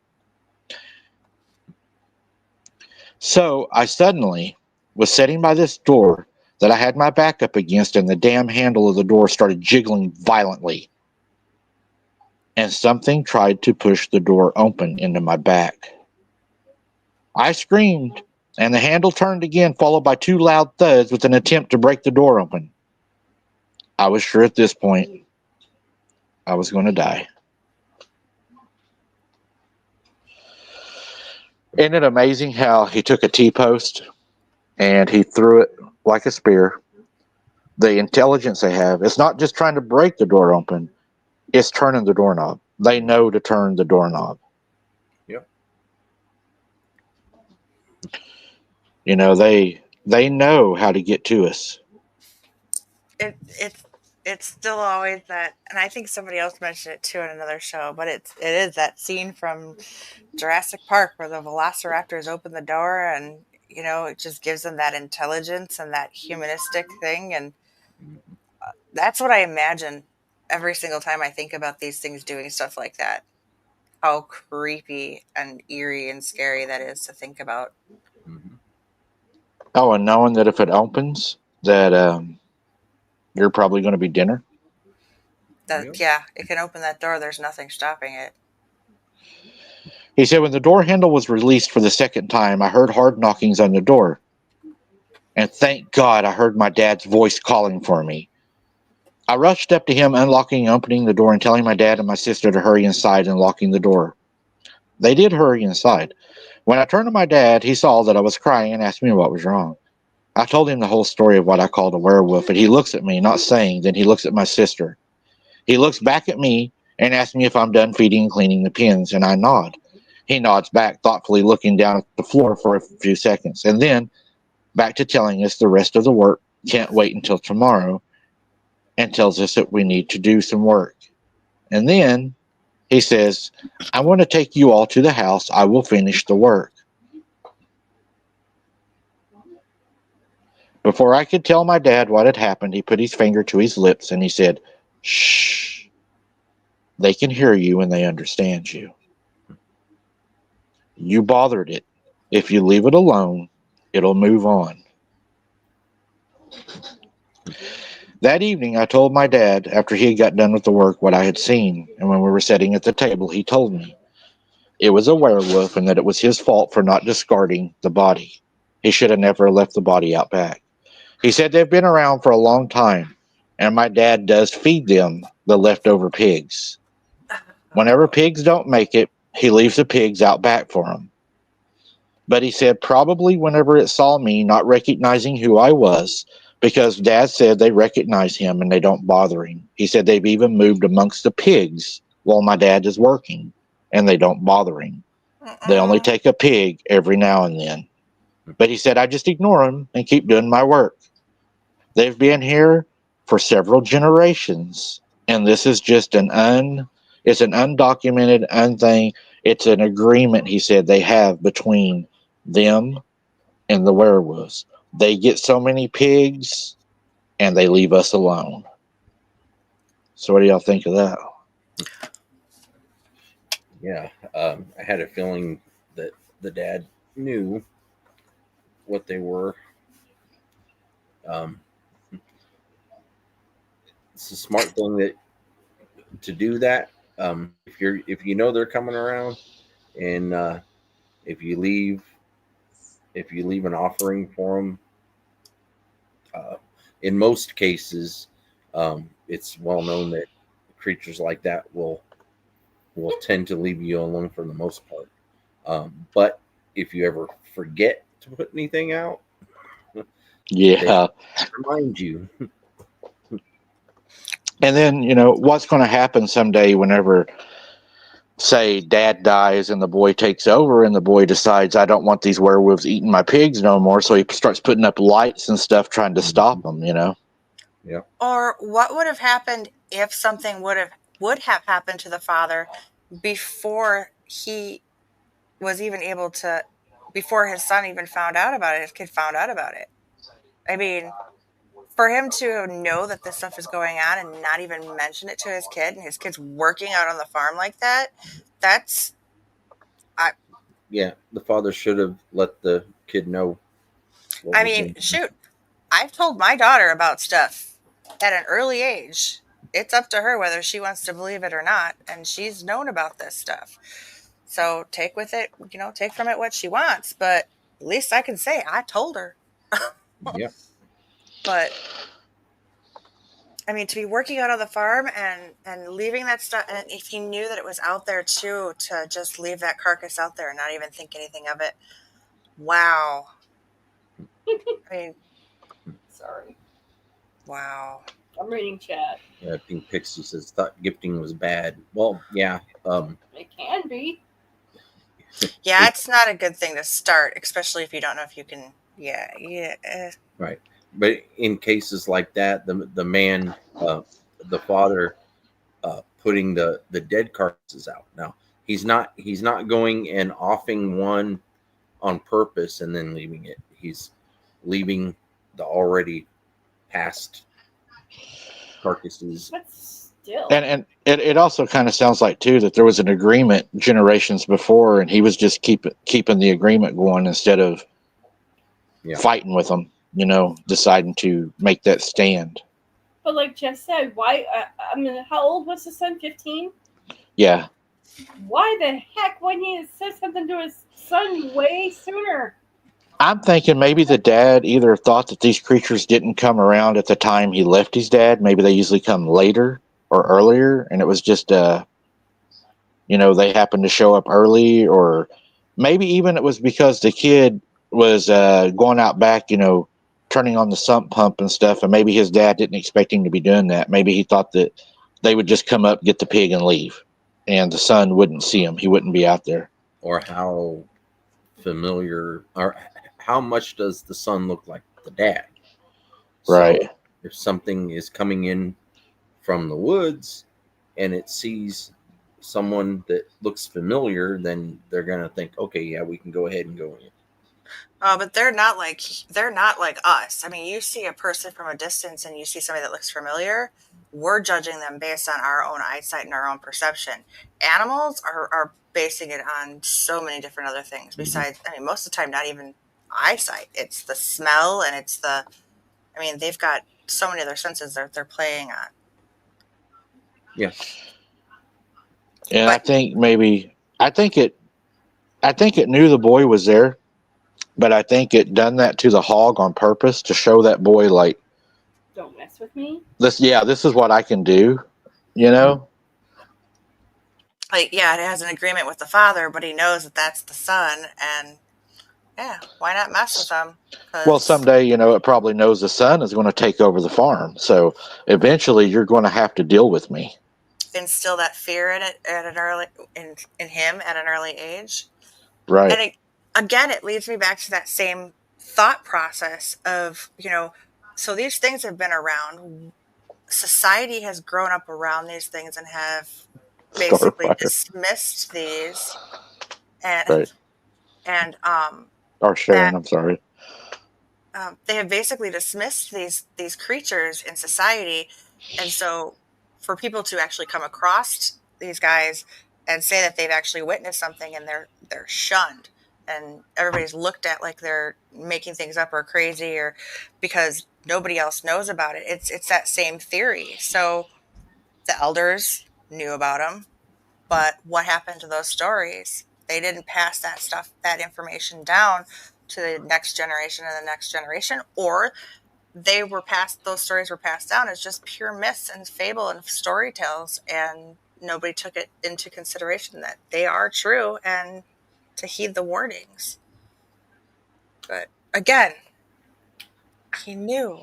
So I suddenly was sitting by this door that I had my back up against, and the damn handle of the door started jiggling violently. And something tried to push the door open into my back. I screamed, and the handle turned again, followed by 2 loud thuds with an attempt to break the door open. I was sure at this point I was going to die. Isn't it amazing how he took a T-post and he threw it like a spear? The intelligence they have, it's not just trying to break the door open, it's turning the doorknob. They know to turn the doorknob. Yep. It They know how to get to us. it's still always that, and I think somebody else mentioned it too in another show, but it is that scene from Jurassic Park where the velociraptors open the door, and it just gives them that intelligence and that humanistic thing, and that's what I imagine every single time I think about these things doing stuff like that. How creepy and eerie and scary that is to think about. Mm-hmm. Oh, and knowing that if it opens, that you're probably going to be dinner. That, Yep. yeah, it can open that door. There's nothing stopping it. He said when the door handle was released for the second time, I heard hard knockings on the door. And thank God I heard my dad's voice calling for me. I rushed up to him, unlocking and opening the door and telling my dad and my sister to hurry inside and locking the door. They did hurry inside. When I turned to my dad, he saw that I was crying and asked me what was wrong. I told him the whole story of what I called a werewolf, and he looks at me, not saying, then he looks at my sister. He looks back at me and asks me if I'm done feeding and cleaning the pens, and I nod. He nods back, thoughtfully looking down at the floor for a few seconds, and then back to telling us the rest of the work can't wait until tomorrow, and tells us that we need to do some work. And then he says, I want to take you all to the house. I will finish the work. Before I could tell my dad what had happened, he put his finger to his lips and he said, shh. They can hear you and they understand you. You bothered it. If you leave it alone, it'll move on. That evening, I told my dad, after he had got done with the work, what I had seen, and when we were sitting at the table, he told me it was a werewolf and that it was his fault for not discarding the body. He should have never left the body out back. He said they've been around for a long time, and my dad does feed them the leftover pigs. Whenever pigs don't make it, he leaves the pigs out back for them. But he said probably whenever it saw me not recognizing who I was, because Dad said they recognize him and they don't bother him. He said they've even moved amongst the pigs while my dad is working, and they don't bother him. They only take a pig every now and then. But he said I just ignore them and keep doing my work. They've been here for several generations, and this is just it's an undocumented unthing. It's an agreement, he said, they have between them and the werewolves. They get so many pigs and they leave us alone. So what do y'all think of that? Yeah. I had a feeling that the dad knew what they were. Um, it's a smart thing that to do that. If you know they're coming around, and if you leave an offering for them, in most cases, it's well known that creatures like that will tend to leave you alone for the most part. But if you ever forget to put anything out, Yeah. Remind you. And then, what's going to happen someday whenever, say, dad dies and the boy takes over and the boy decides, I don't want these werewolves eating my pigs no more. So he starts putting up lights and stuff trying to stop them, Yeah. Or what would have happened if something would have happened to the father before he was even able to, before his son even found out about it, his kid found out about it. I mean, for him to know that this stuff is going on and not even mention it to his kid, and his kid's working out on the farm like that, that's, Yeah. The father should have let the kid know what I was mean, going on. shoot, I've told my daughter about stuff at an early age. It's up to her whether she wants to believe it or not, and she's known about this stuff. So take from it what she wants, but at least I can say I told her. Yeah. But I mean, to be working out on the farm and leaving that stuff, and if he knew that it was out there too, to just leave that carcass out there and not even think anything of it. Wow. I mean, Sorry, wow. I'm reading chat. I think Pixie says thought gifting was bad. Well, yeah. It can be. Yeah, it's not a good thing to start, especially if you don't know if you can. Yeah. Right. But in cases like that, the man, the father, putting the dead carcasses out. Now he's not going and offing one on purpose and then leaving it. He's leaving the already passed carcasses. But still, And it also kind of sounds like too that there was an agreement generations before, and he was just keeping the agreement going instead of fighting with them. Deciding to make that stand. but like Jeff said, why? I mean, how old was his son? 15. Yeah, Why the heck wouldn't he have said something to his son way sooner? I'm thinking maybe the dad either thought that these creatures didn't come around at the time he left his dad. Maybe they usually come later or earlier, and it was just they happened to show up early, or maybe even it was because the kid was going out back, turning on the sump pump and stuff, and maybe his dad didn't expect him to be doing that. Maybe he thought that they would just come up, get the pig, and leave, and the son wouldn't see him. He wouldn't be out there. Or how familiar, or how much does the son look like the dad? Right. So if something is coming in from the woods and it sees someone that looks familiar, then they're gonna think, okay, yeah, we can go ahead and go in. But they're not like us. I mean, you see a person from a distance and you see somebody that looks familiar. We're judging them based on our own eyesight and our own perception. Animals are basing it on so many different other things. Besides, I mean, most of the time, not even eyesight. It's the smell and it's the. I mean, they've got so many other senses that they're playing on. Yeah. And But I think it knew the boy was there, but I think it done that to the hog on purpose to show that boy like Don't mess with me. this. Yeah, this is what I can do. You know. like, yeah, it has an agreement with the father, but he knows that that's the son, and yeah, why not mess with them? Well, someday, it probably knows the son is going to take over the farm. So eventually you're going to have to deal with me. Instill that fear in it at an early in him at an early age. Right. And again, it leads me back to that same thought process of, so these things have been around. Society has grown up around these things and have basically Starfire. dismissed these and Right. and Or Sharon, I'm sorry. they have basically dismissed these creatures in society, and so for people to actually come across these guys and say that they've actually witnessed something, and they're shunned, and everybody's looked at like they're making things up or crazy, or because nobody else knows about it. It's that same theory. So the elders knew about them, but what happened to those stories? They didn't pass that information down to the next generation and the next generation, or those stories were passed down as just pure myths and fable and story tales, and nobody took it into consideration that they are true and to heed the warnings. But again, he knew.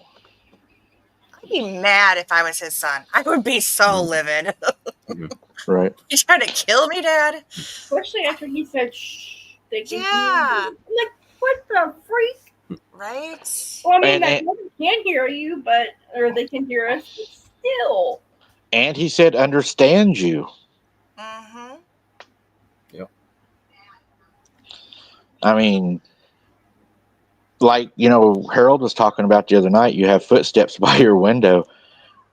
I'd be mad if I was his son. I would be so livid. Right. You trying to kill me, Dad? Especially after he said, shh, they can hear Yeah. you. I'm like, what the freak? Right? Well, I mean, And- they can hear you, or they can hear us, but still. And he said, understand you. Mm-hmm. I mean, like, Harold was talking about the other night, you have footsteps by your window.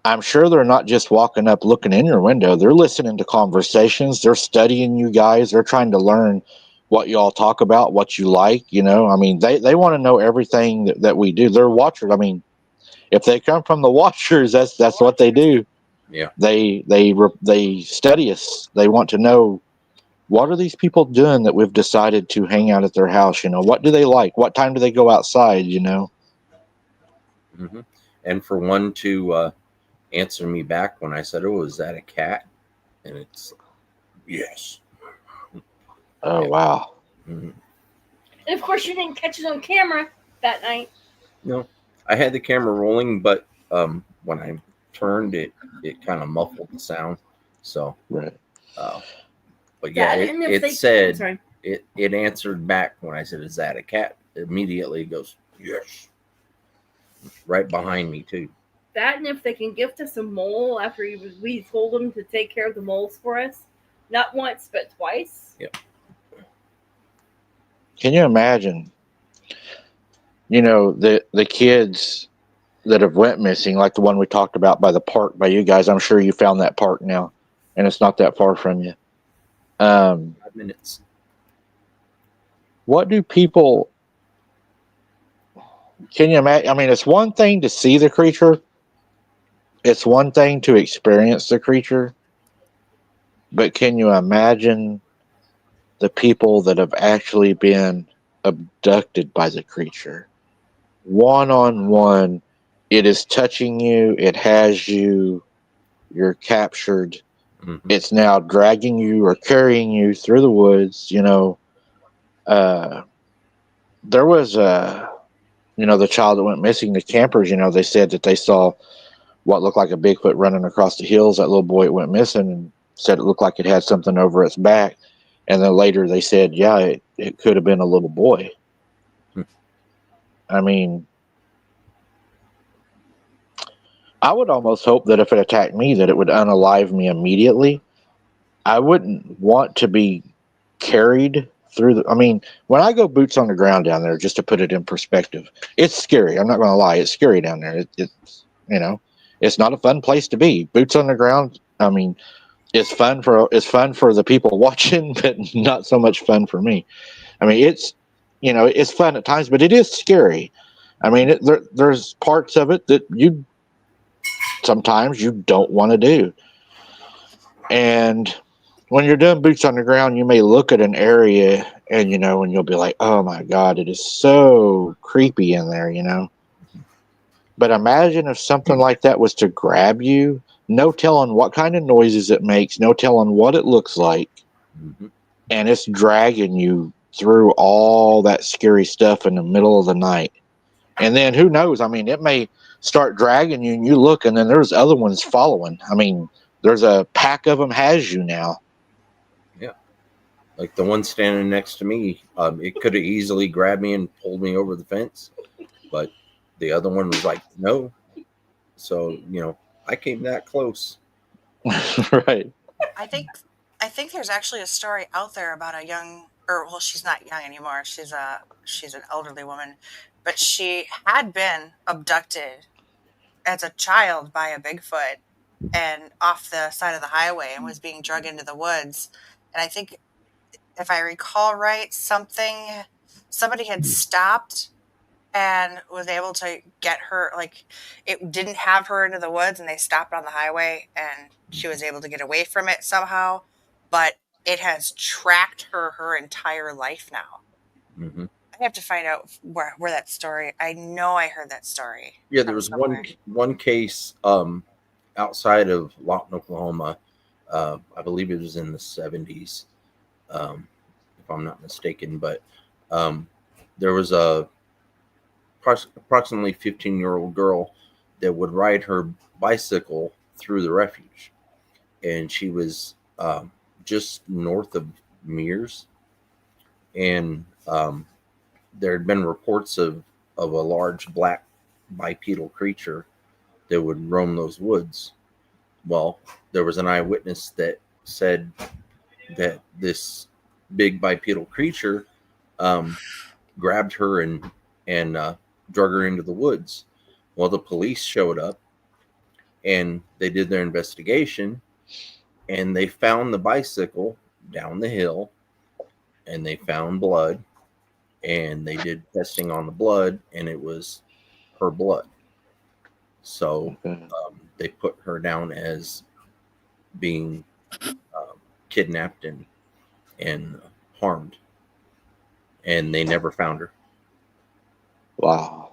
I'm sure they're not just walking up looking in your window. They're listening to conversations. They're studying you guys. They're trying to learn what you all talk about, what you like. I mean, they want to know everything that we do. They're watchers. I mean, if they come from the watchers, that's what they do. Yeah. They study us. They want to know, what are these people doing that we've decided to hang out at their house? What do they like? What time do they go outside? Mm-hmm. And for one to answer me back when I said, "Oh, is that a cat?" And it's yes. Oh, Yeah. wow. Mm-hmm. And of course, you didn't catch it on camera that night. No, I had the camera rolling, but when I turned it, it kind of muffled the sound. So, Right. but yeah, That, and if it they- said sorry. it answered back when I said, "Is that a cat?" Immediately it goes, "Yes," right behind me too. That, and if they can gift us a mole after we told them to take care of the moles for us, not once but twice. Yep. Can you imagine? The kids that have went missing, like the one we talked about by the park by you guys. I'm sure you found that park now, and it's not that far from you. 5 minutes. What do people? Can you imagine? I mean, it's one thing to see the creature. It's one thing to experience the creature. But can you imagine the people that have actually been abducted by the creature? One on one, it is touching you, it has you, you're captured, Mm-hmm. it's now dragging you or carrying you through the woods. There was the child that went missing, the campers, they said that they saw what looked like a Bigfoot running across the hills. That little boy, it went missing, and said it looked like it had something over its back. And then later they said, yeah, it could have been a little boy. I mean, I would almost hope that if it attacked me, that it would unalive me immediately. I wouldn't want to be carried through I mean, when I go boots on the ground down there, just to put it in perspective, it's scary. I'm not going to lie. It's scary down there. It's it's not a fun place to be. Boots on the ground. I mean, it's fun for the people watching, but not so much fun for me. I mean, it's fun at times, but it is scary. I mean, there's parts of it that sometimes you don't want to do. And when you're doing boots on the ground, you may look at an area and you'll be like, oh my God, it is so creepy in there, But imagine if something like that was to grab you, no telling what kind of noises it makes, no telling what it looks like, Mm-hmm. and it's dragging you through all that scary stuff in the middle of the night. And then who knows? I mean, it may start dragging you and you look, and then there's other ones following. I mean, there's a pack of them has you now. Yeah. Like the one standing next to me, it could have easily grabbed me and pulled me over the fence, but the other one was like, no. So, I came that close. Right. I think there's actually a story out there about a young, or well, she's not young anymore. She's an elderly woman, but she had been abducted as a child by a Bigfoot and off the side of the highway and was being drug into the woods. And I think, if I recall right, somebody had stopped and was able to get her, like, it didn't have her into the woods, and they stopped on the highway and she was able to get away from it somehow, but it has tracked her entire life now. Mm-hmm. I have to find out where that story, I know I heard that story. Yeah, there was one case outside of Lawton, Oklahoma. I believe it was in the 70s, if I'm not mistaken. But there was a approximately 15-year-old girl that would ride her bicycle through the refuge, and she was just north of Mears, and there had been reports of a large black bipedal creature that would roam those woods. Well, there was an eyewitness that said that this big bipedal creature um, grabbed her and drug her into the woods. Well, the police showed up and they did their investigation, and they found the bicycle down the hill, and they found blood, and they did testing on the blood, and it was her blood. So Okay. they put her down as being kidnapped and harmed, and they never found her. Wow.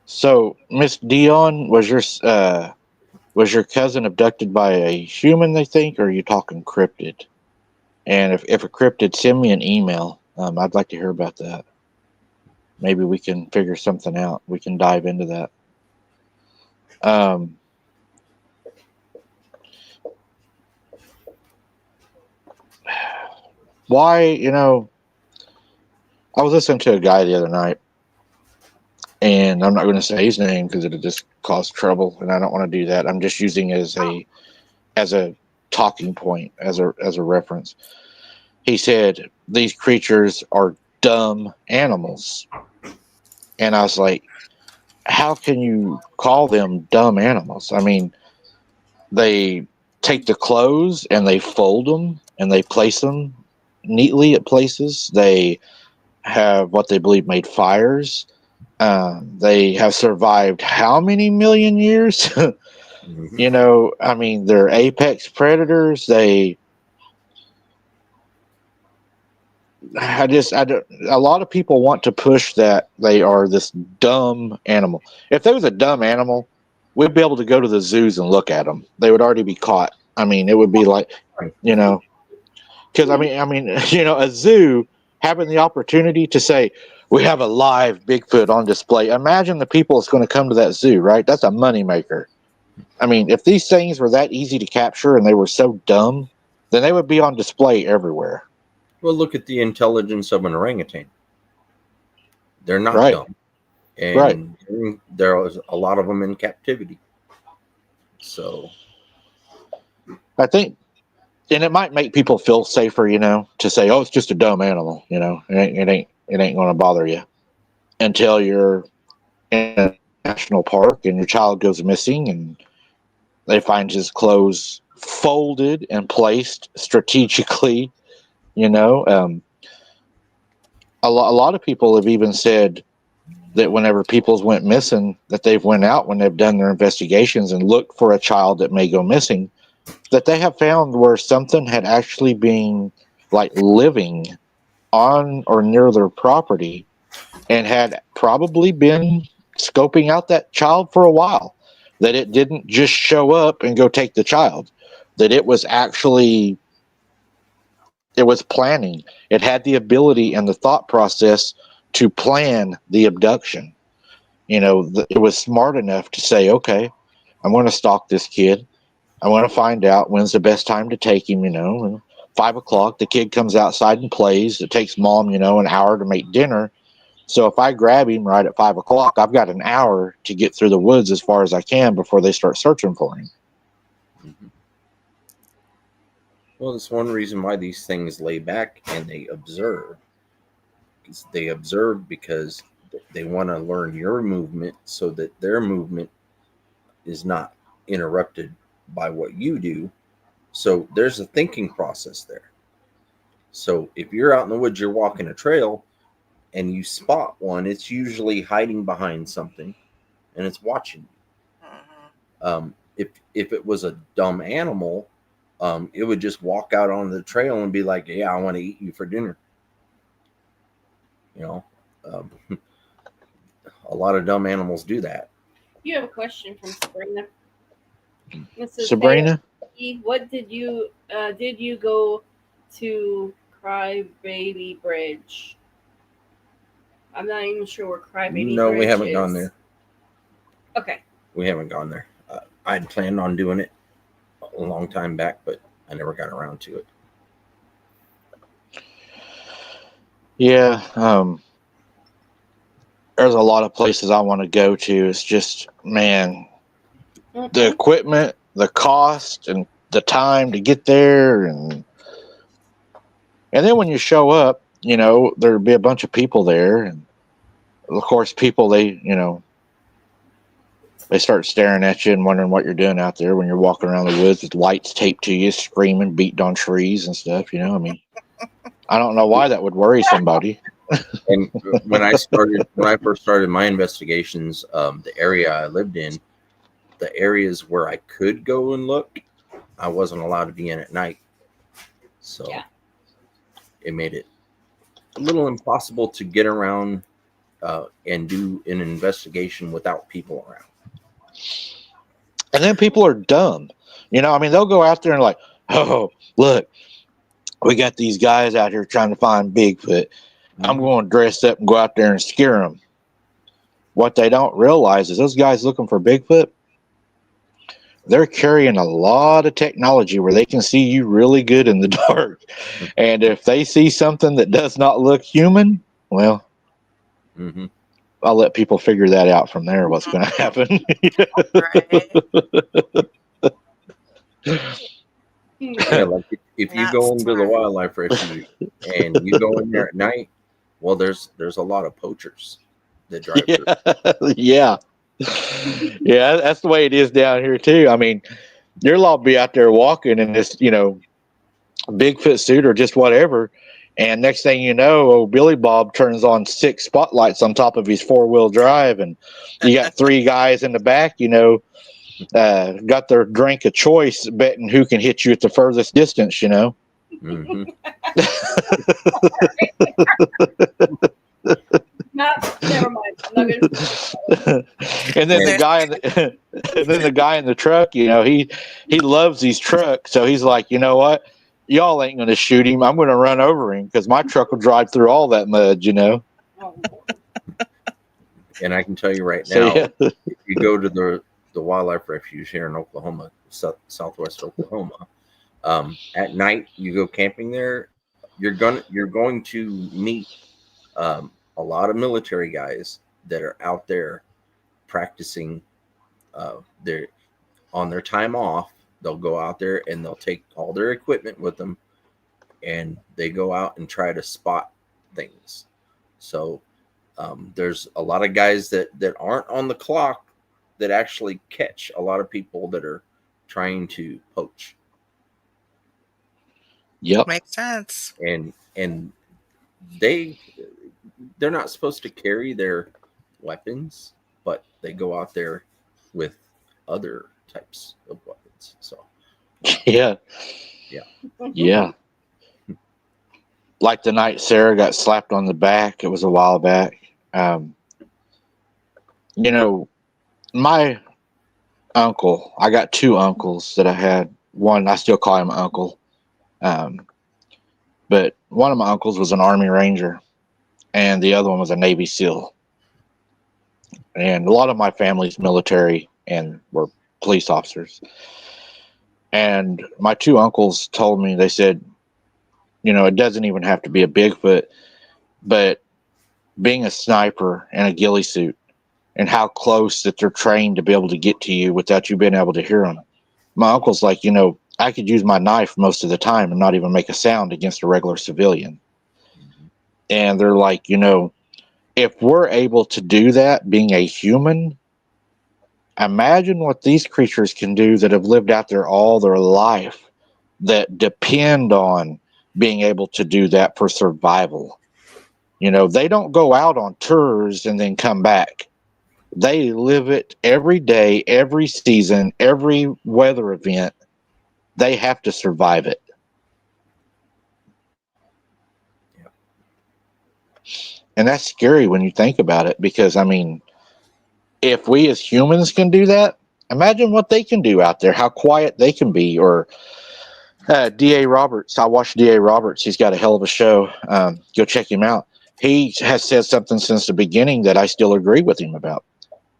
So, Miss Dion, was your cousin abducted by a human? They think, or are you talking cryptid? And if a cryptid, send me an email. I'd like to hear about that. Maybe we can figure something out. We can dive into that. Um, why? I was listening to a guy the other night, and I'm not going to say his name because it'll just cause trouble, and I don't want to do that. I'm just using it as a talking point, as a reference. He said these creatures are dumb animals, and I was like, how can you call them dumb animals? I mean, they take the clothes and they fold them and they place them neatly at places. They have what they believe made fires. They have survived how many million years? Mm-hmm. I mean, they're apex predators. I don't, a lot of people want to push that they are this dumb animal. If there was a dumb animal, we'd be able to go to the zoos and look at them. They would already be caught. I mean, it would be like, you know, because a zoo having the opportunity to say we have a live Bigfoot on display. Imagine the people that's going to come to that zoo, right? That's a moneymaker. I mean, if these things were that easy to capture and they were so dumb, then they would be on display everywhere. Well, look at the intelligence of an orangutan. They're not Right, dumb, right. and there was a lot of them in captivity. So, I think, and it might make people feel safer, to say, "Oh, it's just a dumb animal," it ain't going to bother you until you're in a national park and your child goes missing and they find his clothes folded and placed strategically. You know, a lot of people have even said that whenever people's went missing, that they've went out when they've done their investigations and looked for a child that may go missing, that they have found where something had actually been like living on or near their property and had probably been scoping out that child for a while. That it didn't just show up and go take the child, that it was planning. It had the ability and the thought process to plan the abduction. It was smart enough to say, okay, I'm going to stalk this kid. I want to find out when's the best time to take him, and 5 o'clock, the kid comes outside and plays. It takes mom, an hour to make dinner. So if I grab him right at 5 o'clock, I've got an hour to get through the woods as far as I can before they start searching for him. mm-hmm. Well, that's one reason why these things lay back and they observe. They observe because they want to learn your movement so that their movement is not interrupted by what you do. So there's a thinking process there. So if you're out in the woods, you're walking a trail and you spot one, it's usually hiding behind something and it's watching you. If it was a dumb animal, it would just walk out on the trail and be like, "Yeah, I want to eat you for dinner." You know, um, a lot of dumb animals do that. You have a question from Sabrina. It says, "Hey, Sabrina? what did you go to Cry Baby Bridge? I'm not even sure where Crybaby No, we Bridge haven't is. gone there. Okay. We haven't gone there. I'd planned on doing it a long time back, but I never got around to it. Yeah, there's a lot of places I want to go to. It's just, man, the equipment, the cost, and the time to get there, and then when you show up, there'll be a bunch of people there, and of course, people they start staring at you and wondering what you're doing out there when you're walking around the woods with lights taped to you, screaming, beating on trees and stuff. I mean, I don't know why that would worry somebody. And when I first started my investigations, the area I lived in, the areas where I could go and look, I wasn't allowed to be in at night. So it made it a little impossible to get around and do an investigation without people around. And then people are dumb. I mean, they'll go out there and like, oh, look, we got these guys out here trying to find Bigfoot. I'm going to dress up and go out there and scare them. What they don't realize is those guys looking for Bigfoot, they're carrying a lot of technology where they can see you really good in the dark. And if they see something that does not look human, well, I'll let people figure that out from there, what's going to happen. Yeah, like if you go into the wildlife refuge and you go in there at night, well, there's a lot of poachers that drive through. Yeah, that's the way it is down here too. I mean, you'll all be out there walking in this, Bigfoot suit or just whatever, and next thing you know, old Billy Bob turns on 6 spotlights on top of his 4-wheel drive, and you got 3 guys in the back, got their drink of choice, betting who can hit you at the furthest distance. Never mind. I'm not gonna... And then the guy in the truck, he loves these trucks, so he's like, you know what, y'all ain't gonna shoot him. I'm gonna run over him because my truck will drive through all that mud. And I can tell you right now, if you go to the wildlife refuge here in Oklahoma, southwest Oklahoma, at night you go camping there, you're going to meet a lot of military guys that are out there practicing. They're on their time off. They'll go out there and they'll take all their equipment with them, and they go out and try to spot things. So there's a lot of guys that aren't on the clock that actually catch a lot of people that are trying to poach. Yep, makes sense. And they're not supposed to carry their weapons, but they go out there with other types of weapons. So yeah. Like the night Sarah got slapped on the back, it was a while back. My uncle, I got 2 uncles that I had. One, I still call him uncle. But one of my uncles was an Army Ranger, and the other one was a Navy SEAL. And a lot of my family's military and were police officers. And my 2 uncles told me, they said, it doesn't even have to be a Bigfoot, but being a sniper in a ghillie suit and how close that they're trained to be able to get to you without you being able to hear them. My uncle's like, I could use my knife most of the time and not even make a sound against a regular civilian. And they're like, if we're able to do that being a human, imagine what these creatures can do that have lived out there all their life, that depend on being able to do that for survival. They don't go out on tours and then come back. They live it every day, every season, every weather event. They have to survive it. Yep. And that's scary when you think about it, because, I mean, if we as humans can do that, imagine what they can do out there, how quiet they can be. Or D.A. Roberts. I watched D.A. Roberts. He's got a hell of a show. Go check him out. he has said something since the beginning that I still agree with him about.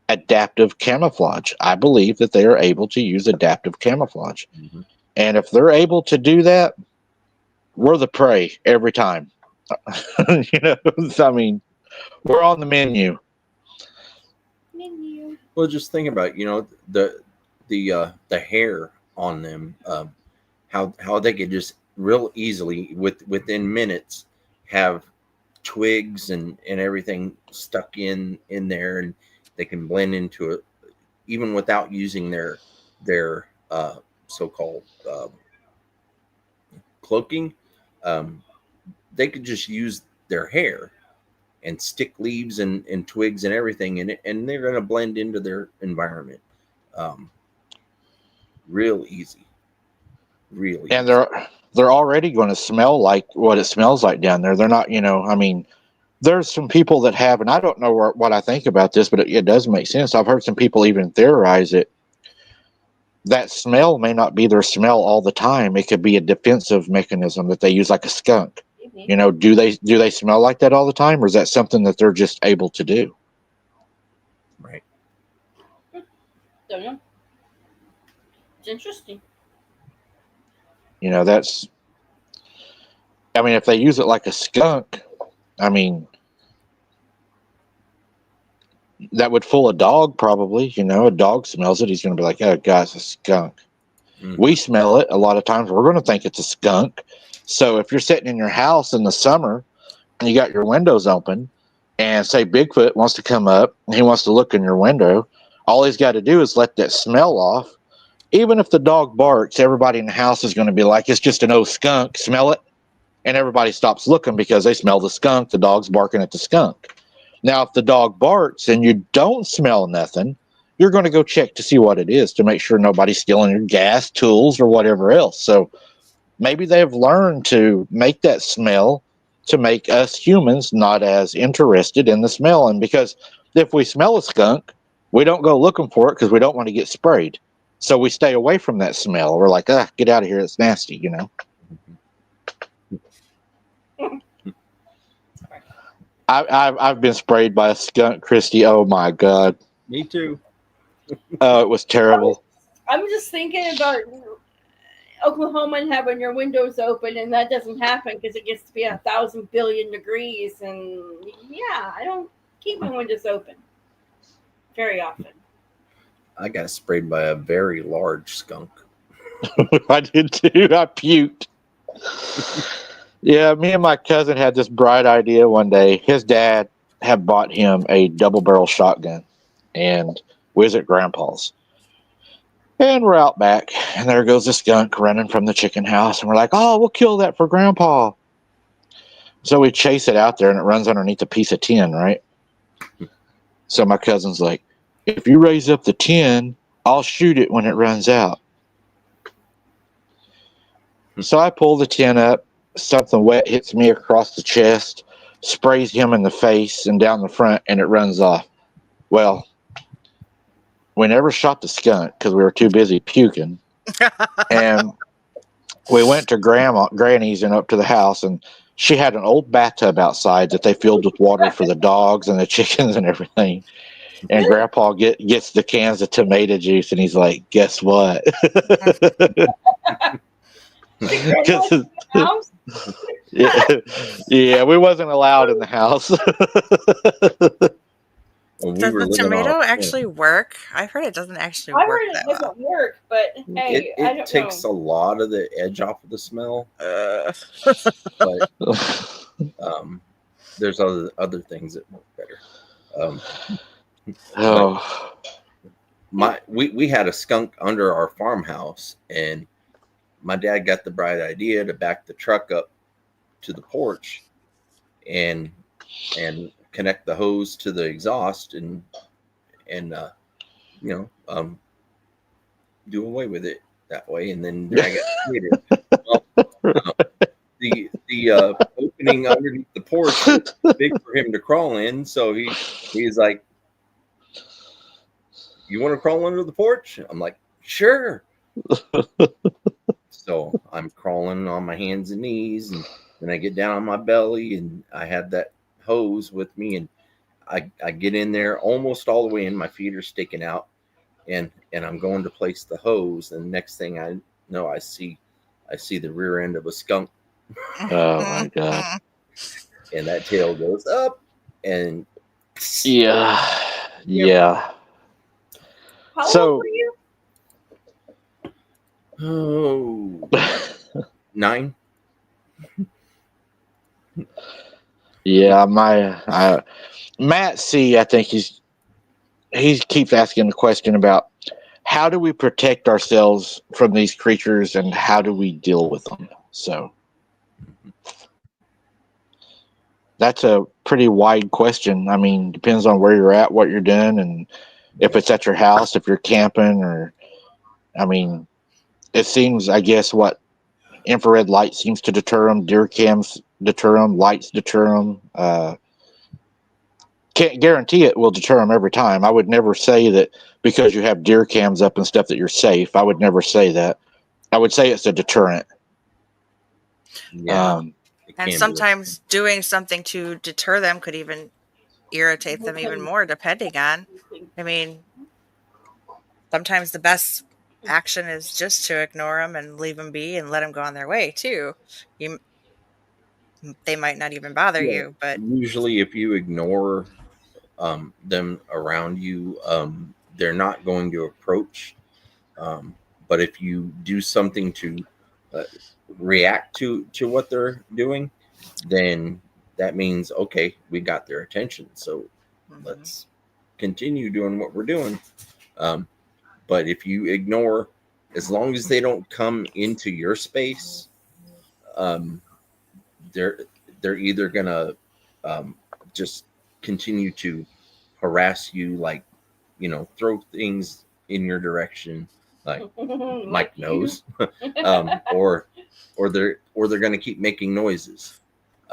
Adaptive camouflage. I believe that they are able to use adaptive camouflage. Mhm. And if they're able to do that, we're the prey every time. You know, I mean, we're on the menu. Menu. Well, just think about the hair on them, how they could just real easily within minutes have twigs and everything stuck in there, and they can blend into it even without using their so-called cloaking. Um, they could just use their hair and stick leaves and twigs and everything in it, and they're going to blend into their environment. Um, real easy, real And easy. they're already going to smell like what it smells like down there. They're not, you know, I mean, there's some people that have, and I don't know what I think about this, but it does make sense. I've heard some people even theorize it. That smell may not be their smell all the time. It could be a defensive mechanism that they use, like a skunk. You know, do they smell like that all the time, or is that something that they're just able to do? Right. Don't know. It's interesting. You know, that's. I mean, if they use it like a skunk, I mean, that would fool a dog probably. You know, a dog smells it, he's going to be like, "Oh, God, it's a skunk." Mm-hmm. We smell it. A lot of times, we're going to think it's a skunk. So if you're sitting in your house in the summer and you got your windows open, and say Bigfoot wants to come up and he wants to look in your window, all he's got to do is let that smell off. Even if the dog barks, everybody in the house is going to be like, "It's just an old skunk. Smell it." And everybody stops looking because they smell the skunk. The dog's barking at the skunk. Now, if the dog barks and you don't smell nothing, you're going to go check to see what it is to make sure nobody's stealing your gas, tools, or whatever else. So maybe they've learned to make that smell to make us humans not as interested in the smell. And because if we smell a skunk, we don't go looking for it because we don't want to get sprayed. So we stay away from that smell. We're like, get out of here. It's nasty, you know? I've been sprayed by a skunk, Christy. Oh my God. Me too. Oh, it was terrible. I'm just thinking about Oklahoma and having your windows open, and that doesn't happen because it gets to be 1,000 billion degrees. And yeah, I don't keep my windows open very often. I got sprayed by a very large skunk. I did too. I puked. Yeah, me and my cousin had this bright idea one day. His dad had bought him a double barrel shotgun, and we was at Grandpa's. And we're out back, and there goes the skunk running from the chicken house, and we're like, "Oh, we'll kill that for Grandpa." So we chase it out there, and it runs underneath a piece of tin, right? So my cousin's like, "If you raise up the tin, I'll shoot it when it runs out." So I pull the tin up, something wet hits me across the chest, sprays him in the face and down the front, and it runs off. Well, we never shot the skunk because we were too busy puking. And we went to Granny's and up to the house, and she had an old bathtub outside that they filled with water for the dogs and the chickens and everything. And Grandpa gets the cans of tomato juice, and he's like, "Guess what?" Yeah, we wasn't allowed in the house. When we Does were the living on tomato a actually work? I've heard it doesn't actually I work heard it that well. doesn't work, but hey, I it don't takes know. a lot of the edge off of the smell, but there's other things that work better. Oh, We had a skunk under our farmhouse, and my dad got the bright idea to back the truck up to the porch and connect the hose to the exhaust and do away with it that way, and then drag it later. Well, the opening underneath the porch was big for him to crawl in, so he's like, "You want to crawl under the porch?" I'm like, "Sure." So I'm crawling on my hands and knees, and then I get down on my belly, and I had that hose with me, and I get in there almost all the way in. My feet are sticking out, and I'm going to place the hose, and next thing I know, I see the rear end of a skunk, Oh my god. and that tail goes up, and Yeah. Yep. Yeah. How So- old were you? oh, 9. Yeah, Matt C, I think he keeps asking the question about how do we protect ourselves from these creatures and how do we deal with them? So that's a pretty wide question. I mean, depends on where you're at, what you're doing, and if it's at your house, if you're camping, or I mean, it seems, I guess, what infrared light seems to deter them, deer cams deter them, lights deter them. Can't guarantee it will deter them every time. I would never say that because you have deer cams up and stuff that you're safe. I would never say that. I would say it's a deterrent. Yeah, it And can sometimes doing something to deter them could even irritate them even more, depending on. I mean, sometimes the best action is just to ignore them and leave them be and let them go on their way too. They might not even bother Yeah. you, but Usually, if you ignore them around you, they're not going to approach. But if you do something to uh, react to what they're doing, then that means okay, we got their attention. So let's continue doing what we're doing. But if you ignore, as long as they don't come into your space, um, they're either gonna just continue to harass you, like throw things in your direction, like Mike knows, or they're gonna keep making noises.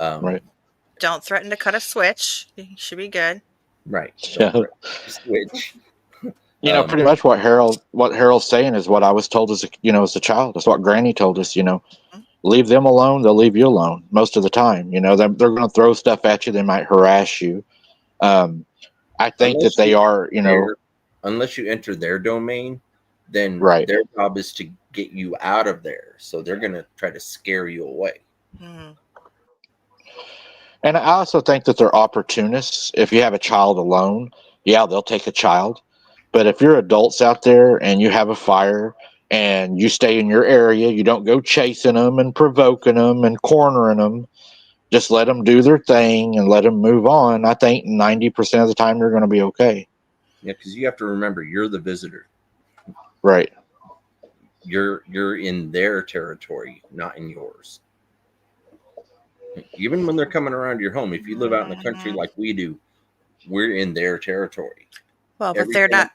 Right. don't threaten to cut a switch. You should be good. Right. Yeah. Don't switch. Pretty much what Harold's saying is what I was told as a child. That's what Granny told us. Leave them alone; they'll leave you alone most of the time. They're going to throw stuff at you. They might harass you. I think that they are. Unless you enter their domain, then Right. their job is to get you out of there. So they're going to try to scare you away. And I also think that they're opportunists. If you have a child alone, yeah, they'll take a child. But if you're adults out there and you have a fire and you stay in your area, you don't go chasing them and provoking them and cornering them. Just let them do their thing and let them move on. I think 90% of the time you're going to be okay. Yeah, because you have to remember, you're the visitor. Right. You're in their territory, not in yours. Even when they're coming around your home, if you live out in the country like we do, we're in their territory. Well, but they're not.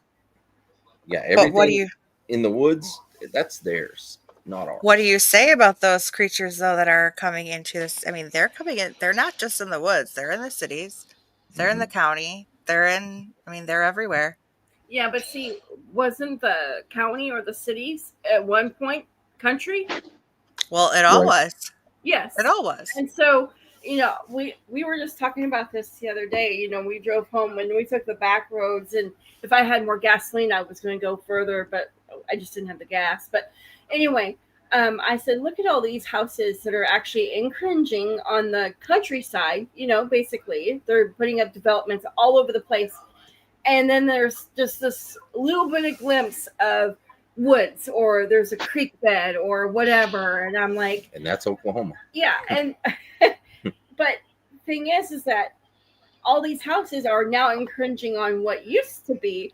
Yeah, everything what do you in the woods, that's theirs, not ours. What do you say about those creatures though that are coming into this? I mean, they're coming in. They're not just in the woods. They're in the cities. They're in the county. They're in. I mean, they're everywhere. Yeah, but see, wasn't the county or the cities at one point country? Well, it all was. Yes, It all was. And so, we were just talking about this the other day. We drove home and we took the back roads, and if I had more gasoline, I was going to go further, but I just didn't have the gas. But anyway, I said, look at all these houses that are actually infringing on the countryside. Basically, they're putting up developments all over the place. And then there's just this little bit of glimpse of woods, or there's a creek bed or whatever. And I'm like, and that's Oklahoma. Yeah. And, but thing is that all these houses are now infringing on what used to be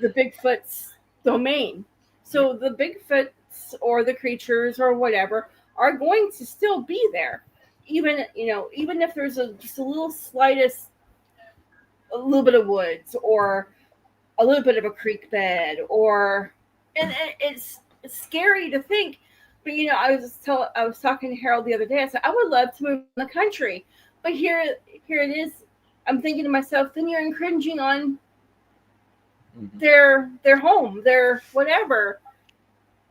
the Bigfoot's domain. So the Bigfoots or the creatures or whatever are going to still be there. Even if there's just a little slightest, a little bit of woods or a little bit of a creek bed, and it's scary to think. But I was talking to Harold the other day. I said I would love to move in the country, but here it is. I'm thinking to myself, then you're infringing on their home, their whatever.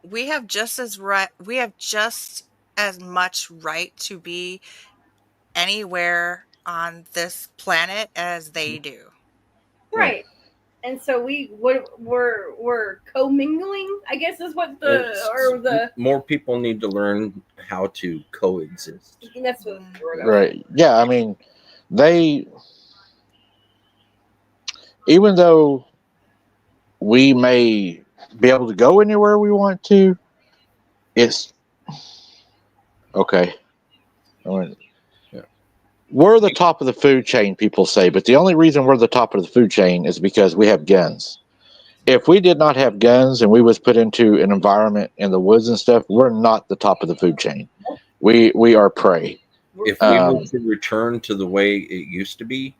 We have just as right. We have just as much right to be anywhere on this planet as they do. Right. And so we're commingling, I guess is what more people need to learn how to coexist. that's what we're going. Right. Yeah. I mean, they, even though we may be able to go anywhere we want to, it's okay. Yeah. We're the top of the food chain, people say, but the only reason we're the top of the food chain is because we have guns. If we did not have guns and we was put into an environment in the woods and stuff, we're not the top of the food chain. We are prey. If we were to return to the way it used to be,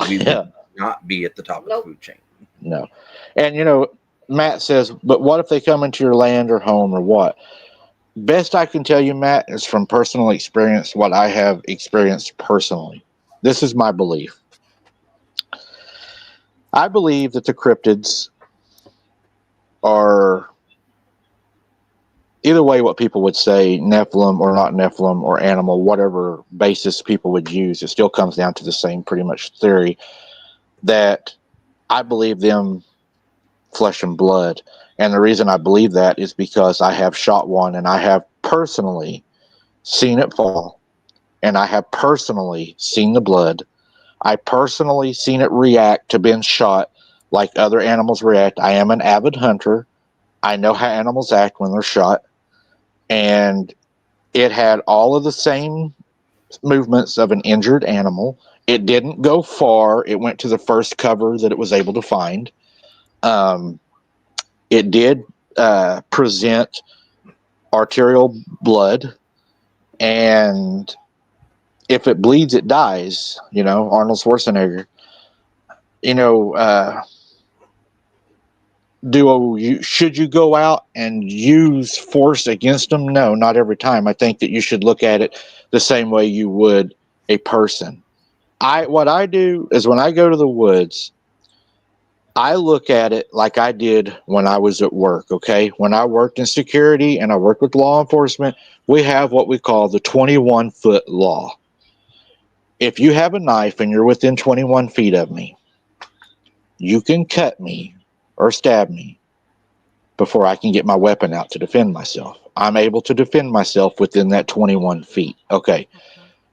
we Yeah. would not be at the top of the food chain. No. And, Matt says, but what if they come into your land or home or what? Best I can tell you, Matt, is from personal experience, what I have experienced personally. This is my belief. I believe that the cryptids are, either way, what people would say, Nephilim or not Nephilim or animal, whatever basis people would use, it still comes down to the same pretty much theory, that I believe them flesh and blood. And the reason I believe that is because I have shot one and I have personally seen it fall, and I have personally seen the blood. I personally seen it react to being shot like other animals react. I am an avid hunter. I know how animals act when they're shot, and it had all of the same movements of an injured animal. It didn't go far. It went to the first cover that it was able to find. It did present arterial blood, and if it bleeds, it dies. Arnold Schwarzenegger. Should you go out and use force against them? No, not every time. I think that you should look at it the same way you would a person. What I do is when I go to the woods, I look at it like I did when I was at work, okay? When I worked in security and I worked with law enforcement, we have what we call the 21-foot law. If you have a knife and you're within 21 feet of me, you can cut me or stab me before I can get my weapon out to defend myself. I'm able to defend myself within that 21 feet. Okay.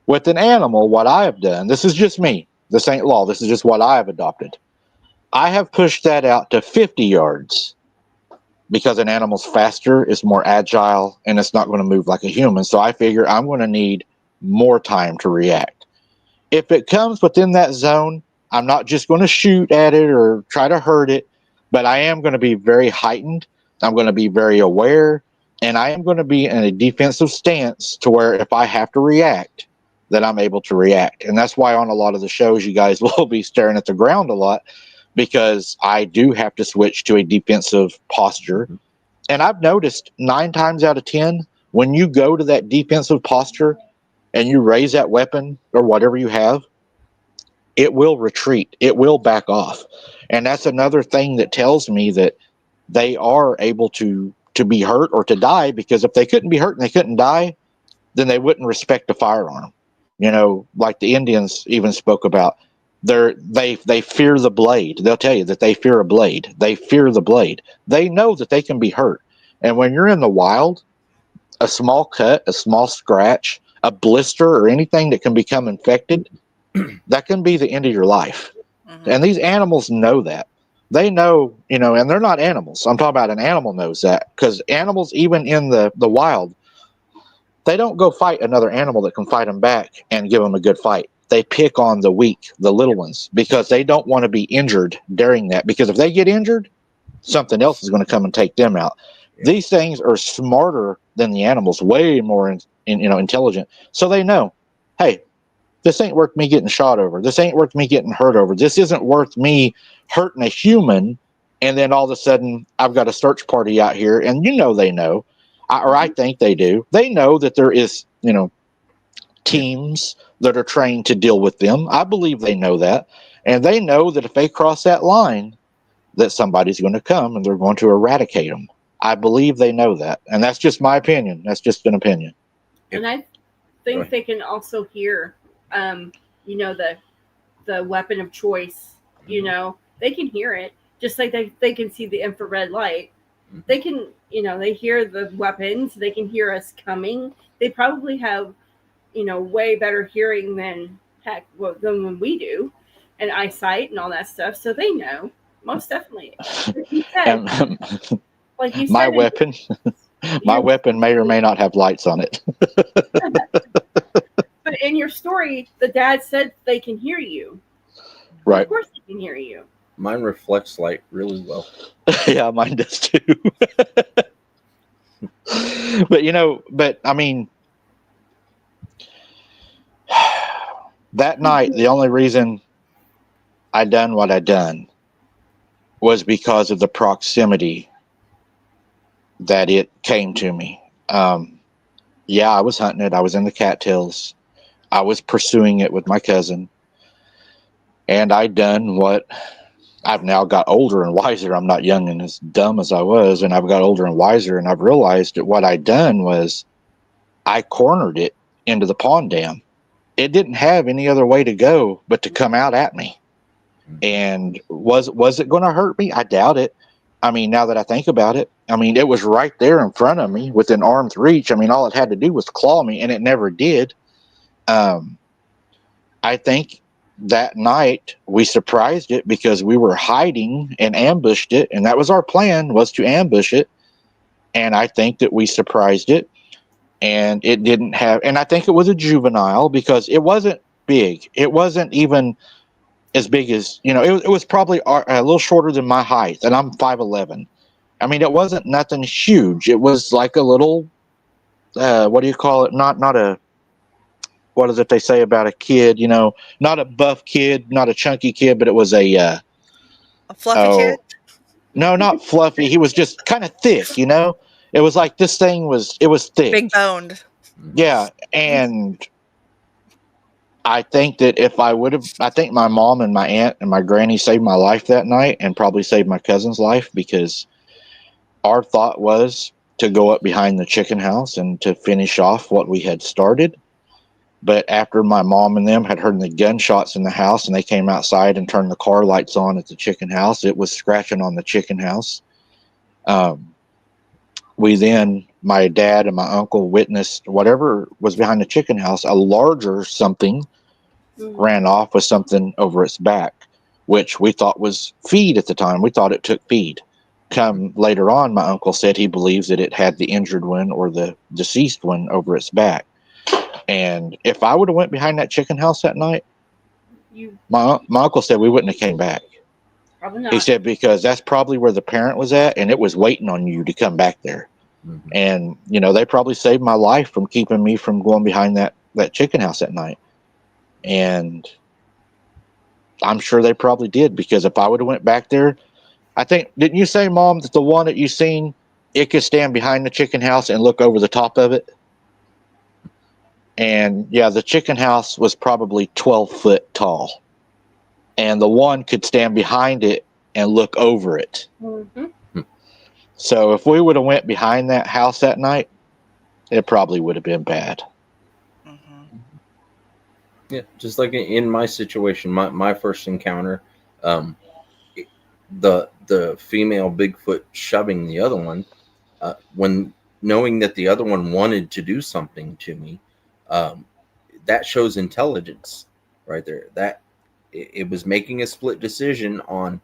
With an animal, what I have done, this is just me. This ain't law. This is just what I have adopted. I have pushed that out to 50 yards because an animal's faster, it's more agile, and it's not going to move like a human. So I figure I'm going to need more time to react. If it comes within that zone, I'm not just going to shoot at it or try to hurt it, but I am going to be very heightened. I'm going to be very aware, and I am going to be in a defensive stance to where if I have to react, that I'm able to react. And that's why on a lot of the shows, you guys will be staring at the ground a lot, because I do have to switch to a defensive posture. And I've noticed 9 times out of 10, when you go to that defensive posture and you raise that weapon or whatever you have, it will retreat. It will back off. And that's another thing that tells me that they are able to be hurt or to die, because if they couldn't be hurt and they couldn't die, then they wouldn't respect a firearm. Like the Indians even spoke about, they fear the blade. They'll tell you that they fear a blade. They fear the blade. They know that they can be hurt. And when you're in the wild, a small cut, a small scratch, a blister, or anything that can become infected, that can be the end of your life. Mm-hmm. And these animals know that. They know, and they're not animals. I'm talking about an animal knows that, because animals, even in the wild, they don't go fight another animal that can fight them back and give them a good fight. They pick on the weak, the little ones, because they don't want to be injured during that. Because if they get injured, something else is going to come and take them out. Yeah. These things are smarter than the animals, way more intelligent. So they know, hey, this ain't worth me getting shot over. This ain't worth me getting hurt over. This isn't worth me hurting a human. And then all of a sudden, I've got a search party out here, and they know, or I think they do. They know that there is, teams that are trained to deal with them. I believe they know that. And they know that if they cross that line, that somebody's going to come and they're going to eradicate them. I believe they know that. And that's just my opinion. That's just an opinion. And I think they can also hear the weapon of choice. They can hear it, just like they can see the infrared light. They can, they hear the weapons. They can hear us coming. They probably have, way better hearing than than when we do, and eyesight and all that stuff. So they know, most definitely. Like you said, like you My said, weapon, my weapon may or may not have lights on it. But in your story, the dad said they can hear you. Right. Of course, they can hear you. Mine reflects light really well. Yeah, mine does too. But I mean, that night, the only reason I done what I done was because of the proximity that it came to me. Yeah, I was hunting it. I was in the cattails. I was pursuing it with my cousin. And I done what I've now got older and wiser. I'm not young and as dumb as I was. And I've got older and wiser. And I've realized that what I done was I cornered it into the pond dam. It didn't have any other way to go but to come out at me. And was it going to hurt me? I doubt it. I mean, now that I think about it, I mean, it was right there in front of me within arm's reach. I mean, all it had to do was claw me, and it never did. I think that night we surprised it because we were hiding and ambushed it, and that was our plan, was to ambush it. And I think that we surprised it, and it didn't have, and I think it was a juvenile because it wasn't big. It wasn't even as big as, it was probably a little shorter than my height, and I'm 5'11". I mean, it wasn't nothing huge. It was like a little, what do you call it? Not a, what is it they say about a kid? Not a buff kid, not a chunky kid, but it was a fluffy kid. No, not fluffy. He was just kind of thick. It was like this thing was thick, Big boned. Yeah, and I think that if I would have, I think my mom and my aunt and my granny saved my life that night, and probably saved my cousin's life, because our thought was to go up behind the chicken house and to finish off what we had started. But after my mom and them had heard the gunshots in the house and they came outside and turned the car lights on at the chicken house, it was scratching on the chicken house. My dad and my uncle witnessed whatever was behind the chicken house, a larger something ran off with something over its back, which we thought was feed at the time. We thought it took feed. Come later on, my uncle said he believes that it had the injured one or the deceased one over its back. And if I would have went behind that chicken house that night, my uncle said we wouldn't have came back. Probably not. He said because that's probably where the parent was at, and it was waiting on you to come back there. Mm-hmm. And they probably saved my life from keeping me from going behind that chicken house at night. And I'm sure they probably did, because if I would have went back there, I think, didn't you say, Mom, that the one that you seen, it could stand behind the chicken house and look over the top of it? And yeah, the chicken house was probably 12 foot tall, and the one could stand behind it and look over it. Mm-hmm. So if we would have went behind that house that night, it probably would have been bad. Mm-hmm. Yeah, just like in my situation, my first encounter, the female Bigfoot shoving the other one, when knowing that the other one wanted to do something to me, that shows intelligence right there. That it was making a split decision on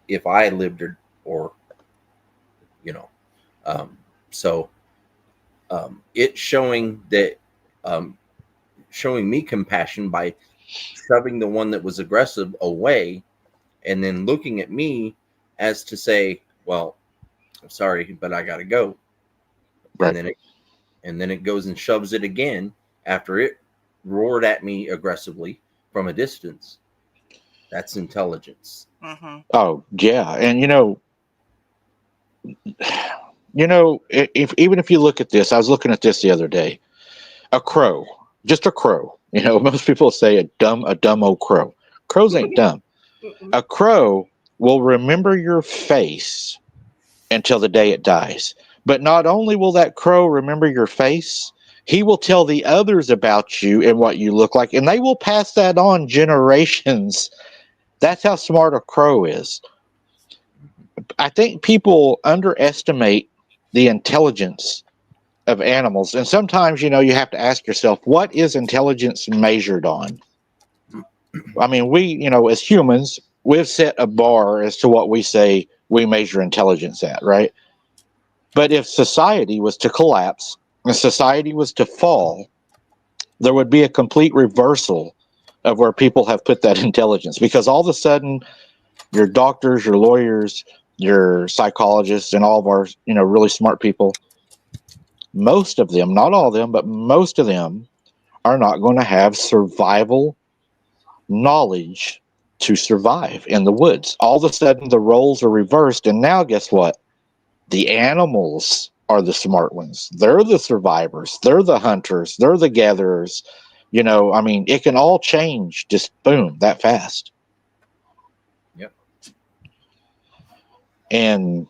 if I lived or it's showing that, showing me compassion by shoving the one that was aggressive away, and then looking at me as to say, well, I'm sorry, but I gotta go. Right. And then it goes and shoves it again after it roared at me aggressively from a distance. That's intelligence. Mm-hmm. Oh yeah. And if you look at this, I was looking at this the other day, a crow, just a crow, most people say a dumb old crow. Crows ain't dumb. A crow will remember your face until the day it dies. But not only will that crow remember your face, he will tell the others about you and what you look like, and they will pass that on generations. That's how smart a crow is. I think people underestimate the intelligence of animals. And sometimes, you have to ask yourself, what is intelligence measured on? I mean, we, as humans, we've set a bar as to what we say we measure intelligence at, right? But if society was to collapse and society was to fall, there would be a complete reversal of where people have put that intelligence, because all of a sudden your doctors, your lawyers, your psychologists, and all of our, really smart people, most of them, not all of them, but most of them are not going to have survival knowledge to survive in the woods. All of a sudden the roles are reversed, and now guess what? The animals are the smart ones. They're the survivors. They're the hunters. They're the gatherers. I mean, it can all change just boom, that fast. Yep. And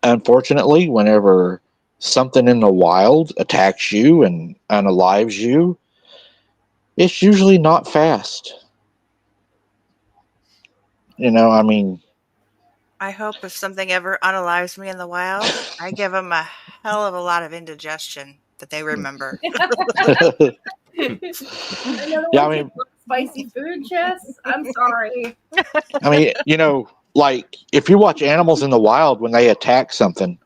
unfortunately, whenever something in the wild attacks you and unalives you, it's usually not fast. I mean, I hope if something ever unalives me in the wild, I give them a hell of a lot of indigestion that they remember. Another yeah, one takes spicy food, Jess. I'm sorry. I mean, like if you watch animals in the wild, when they attack something,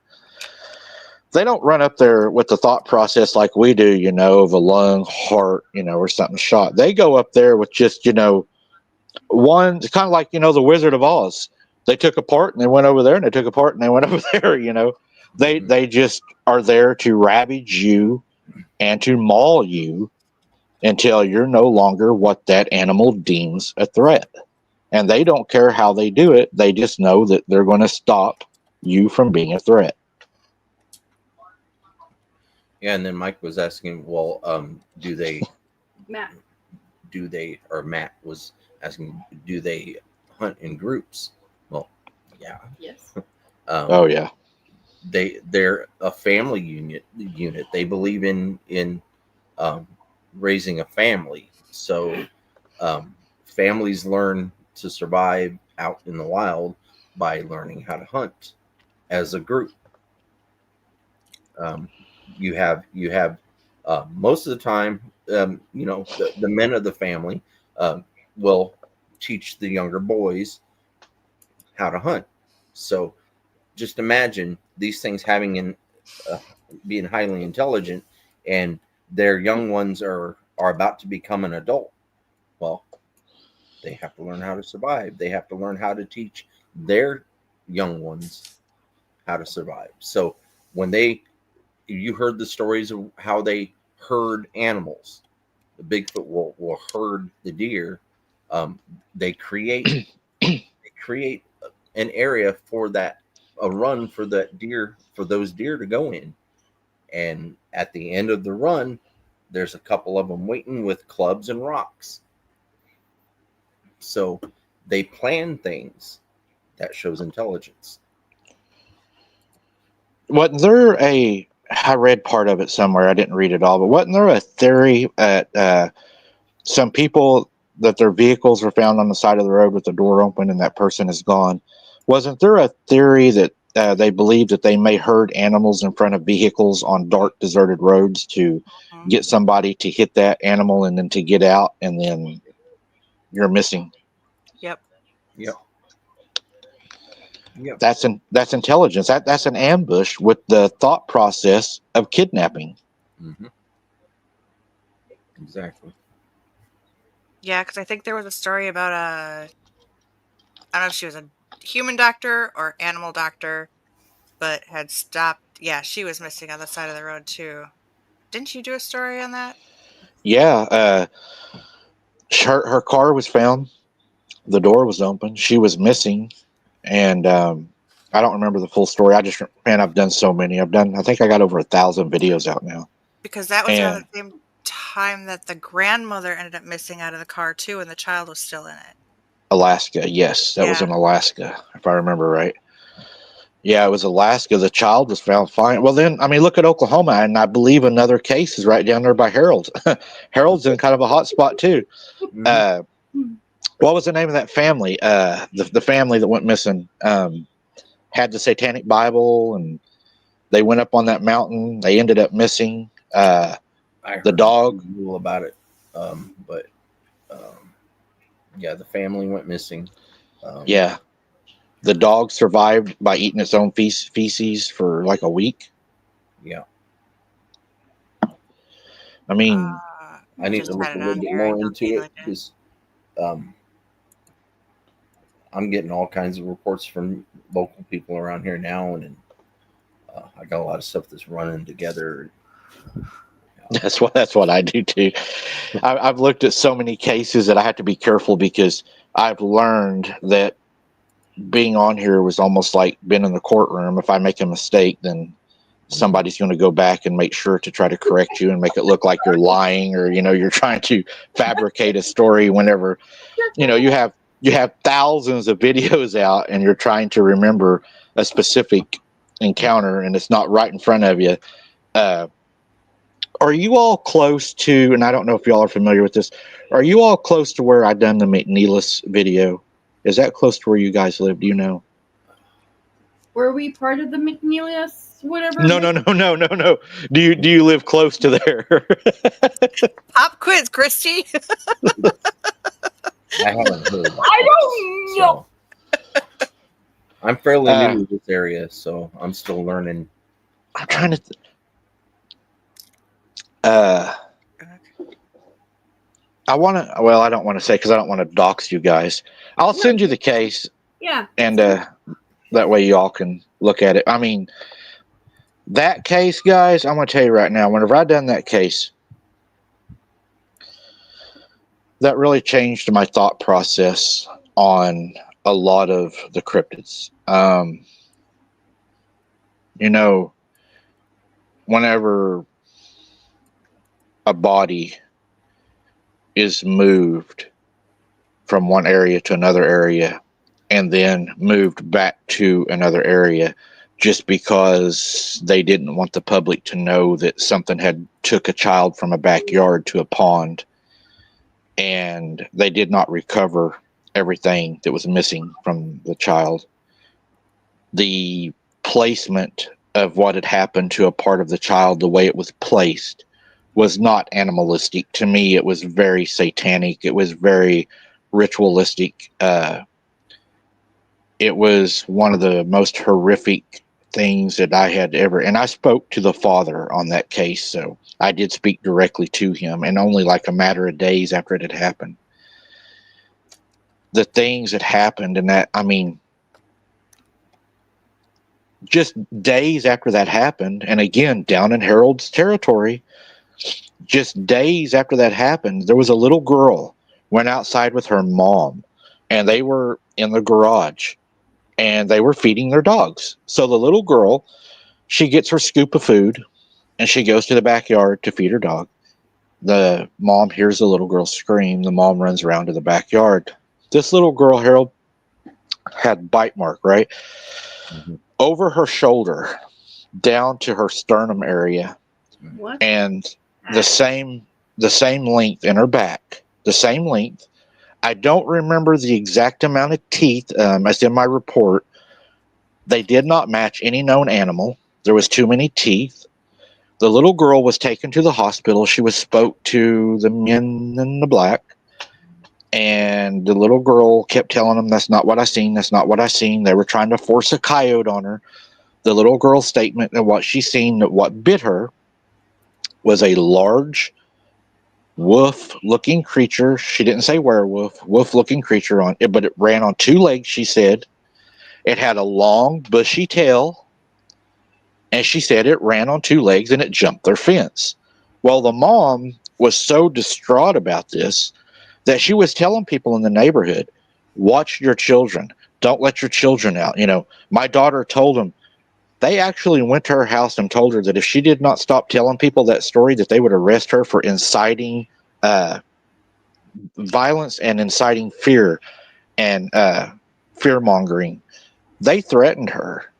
they don't run up there with the thought process like we do, of a lung, heart, or something shot. They go up there with just, one, it's kind of like, the Wizard of Oz. They took a part and they went over there, and they took a part and they went over there, They just are there to ravage you and to maul you until you're no longer what that animal deems a threat. And they don't care how they do it. They just know that they're going to stop you from being a threat. Yeah, and then Mike was asking, well, Matt. Matt was asking, do they hunt in groups? Well, yeah. Yes. Oh yeah. They're a family unit. They believe in raising a family. So families learn to survive out in the wild by learning how to hunt as a group. You have most of the time, the men of the family will teach the younger boys how to hunt. So just imagine these things being highly intelligent, and their young ones are about to become an adult. Well, they have to learn how to survive. They have to learn how to teach their young ones how to survive. So when you heard the stories of how they herd animals, the Bigfoot will herd the deer. They create an area for that, a run for that deer, for those deer to go in. And at the end of the run, there's a couple of them waiting with clubs and rocks. So they plan things that shows intelligence. Wasn't there I read part of it somewhere, I didn't read it all, but wasn't there a theory that some people, that their vehicles were found on the side of the road with the door open and that person is gone? Wasn't there a theory that they believe that they may herd animals in front of vehicles on dark, deserted roads to get somebody to hit that animal and then to get out, and then you're missing? Yep. That's intelligence. That's an ambush with the thought process of kidnapping. Mm-hmm. Exactly. Yeah, because I think there was a story about I don't know if she was a human doctor or animal doctor, but had stopped. Yeah, she was missing on the side of the road too. Didn't you do a story on that? Yeah, her car was found. The door was open. She was missing, and I don't remember the full story. I've done so many. I think I got over 1,000 videos out now. Because that was around the same time that the grandmother ended up missing out of the car too, and the child was still in it. Alaska, yes, that was in Alaska, if I remember right. Yeah, it was Alaska. The child was found fine. Well, then, I mean, look at Oklahoma, and I believe another case is right down there by Harold. Harold's in kind of a hot spot too. Mhm. What was the name of that family? The family that went missing had the Satanic Bible, and they went up on that mountain. They ended up missing. I heard The dog. a little about it, but yeah, the family went missing. Yeah, the dog survived by eating its own feces for like a week. Yeah, I mean, I need just to look had a it little on bit here. I more don't into feel it like it. because I'm getting all kinds of reports from local people around here now, and I got a lot of stuff that's running together. that's what I do too. I've looked at so many cases that I have to be careful because I've learned that being on here was almost like being in the courtroom. If I make a mistake, then somebody's going to go back and make sure to try to correct you and make it look like you're lying, or you're trying to fabricate a story whenever you have thousands of videos out and you're trying to remember a specific encounter and it's not right in front of you. Are you all close to, and I don't know if y'all are familiar with this, are you all close to where I done the McNeilis video? Is that close to where you guys live? Do you know? Were we part of the McNeilius? Whatever. No. Do you live close to there? Pop quiz, Christy. I haven't heard. I don't know. So, I'm fairly new to this area, so I'm still learning. I'm trying to. I want to. Well, I don't want to say because I don't want to dox you guys. I'll send you the case, Yeah. and that way y'all can look at it. I mean, that case, guys. I'm going to tell you right now. Whenever I done that case, that really changed my thought process on a lot of the cryptids. Whenever a body is moved from one area to another area and then moved back to another area just because they didn't want the public to know that something had took a child from a backyard to a pond, and they did not recover everything that was missing from the child. The placement of what had happened to a part of the child, the way it was placed, was not animalistic. To me, it was very satanic. It was very ritualistic. It was one of the most horrific things that I had ever. And I spoke to the father on that case, so I did speak directly to him, and only like a matter of days after it had happened. The things that happened, and that, I mean, just days after that happened, and again, down in Harold's territory, just days after that happened, there was a little girl went outside with her mom, and they were in the garage, and they were feeding their dogs. So the little girl, she gets her scoop of food, and she goes to the backyard to feed her dog. The mom hears the little girl scream. The mom runs around to the backyard. This little girl, Harold, had bite mark, right? Mm-hmm. Over her shoulder, down to her sternum area. What? And the same length in her back, the same length. I don't remember the exact amount of teeth, as in my report. They did not match any known animal. There was too many teeth. The little girl was taken to the hospital. She was spoke to the men in the black, and the little girl kept telling them, "That's not what I seen. That's not what I seen." They were trying to force a coyote on her. The little girl's statement of what she seen, that what bit her, was a large wolf-looking creature. She didn't say werewolf. Wolf-looking creature on it, but it ran on two legs. She said it had a long, bushy tail, and she said it ran on two legs and it jumped their fence. Well, the mom was so distraught about this that she was telling people in the neighborhood, "Watch your children. Don't let your children out." My daughter told them. They actually went to her house and told her that if she did not stop telling people that story, that they would arrest her for inciting violence and inciting fear and fear mongering. They threatened her.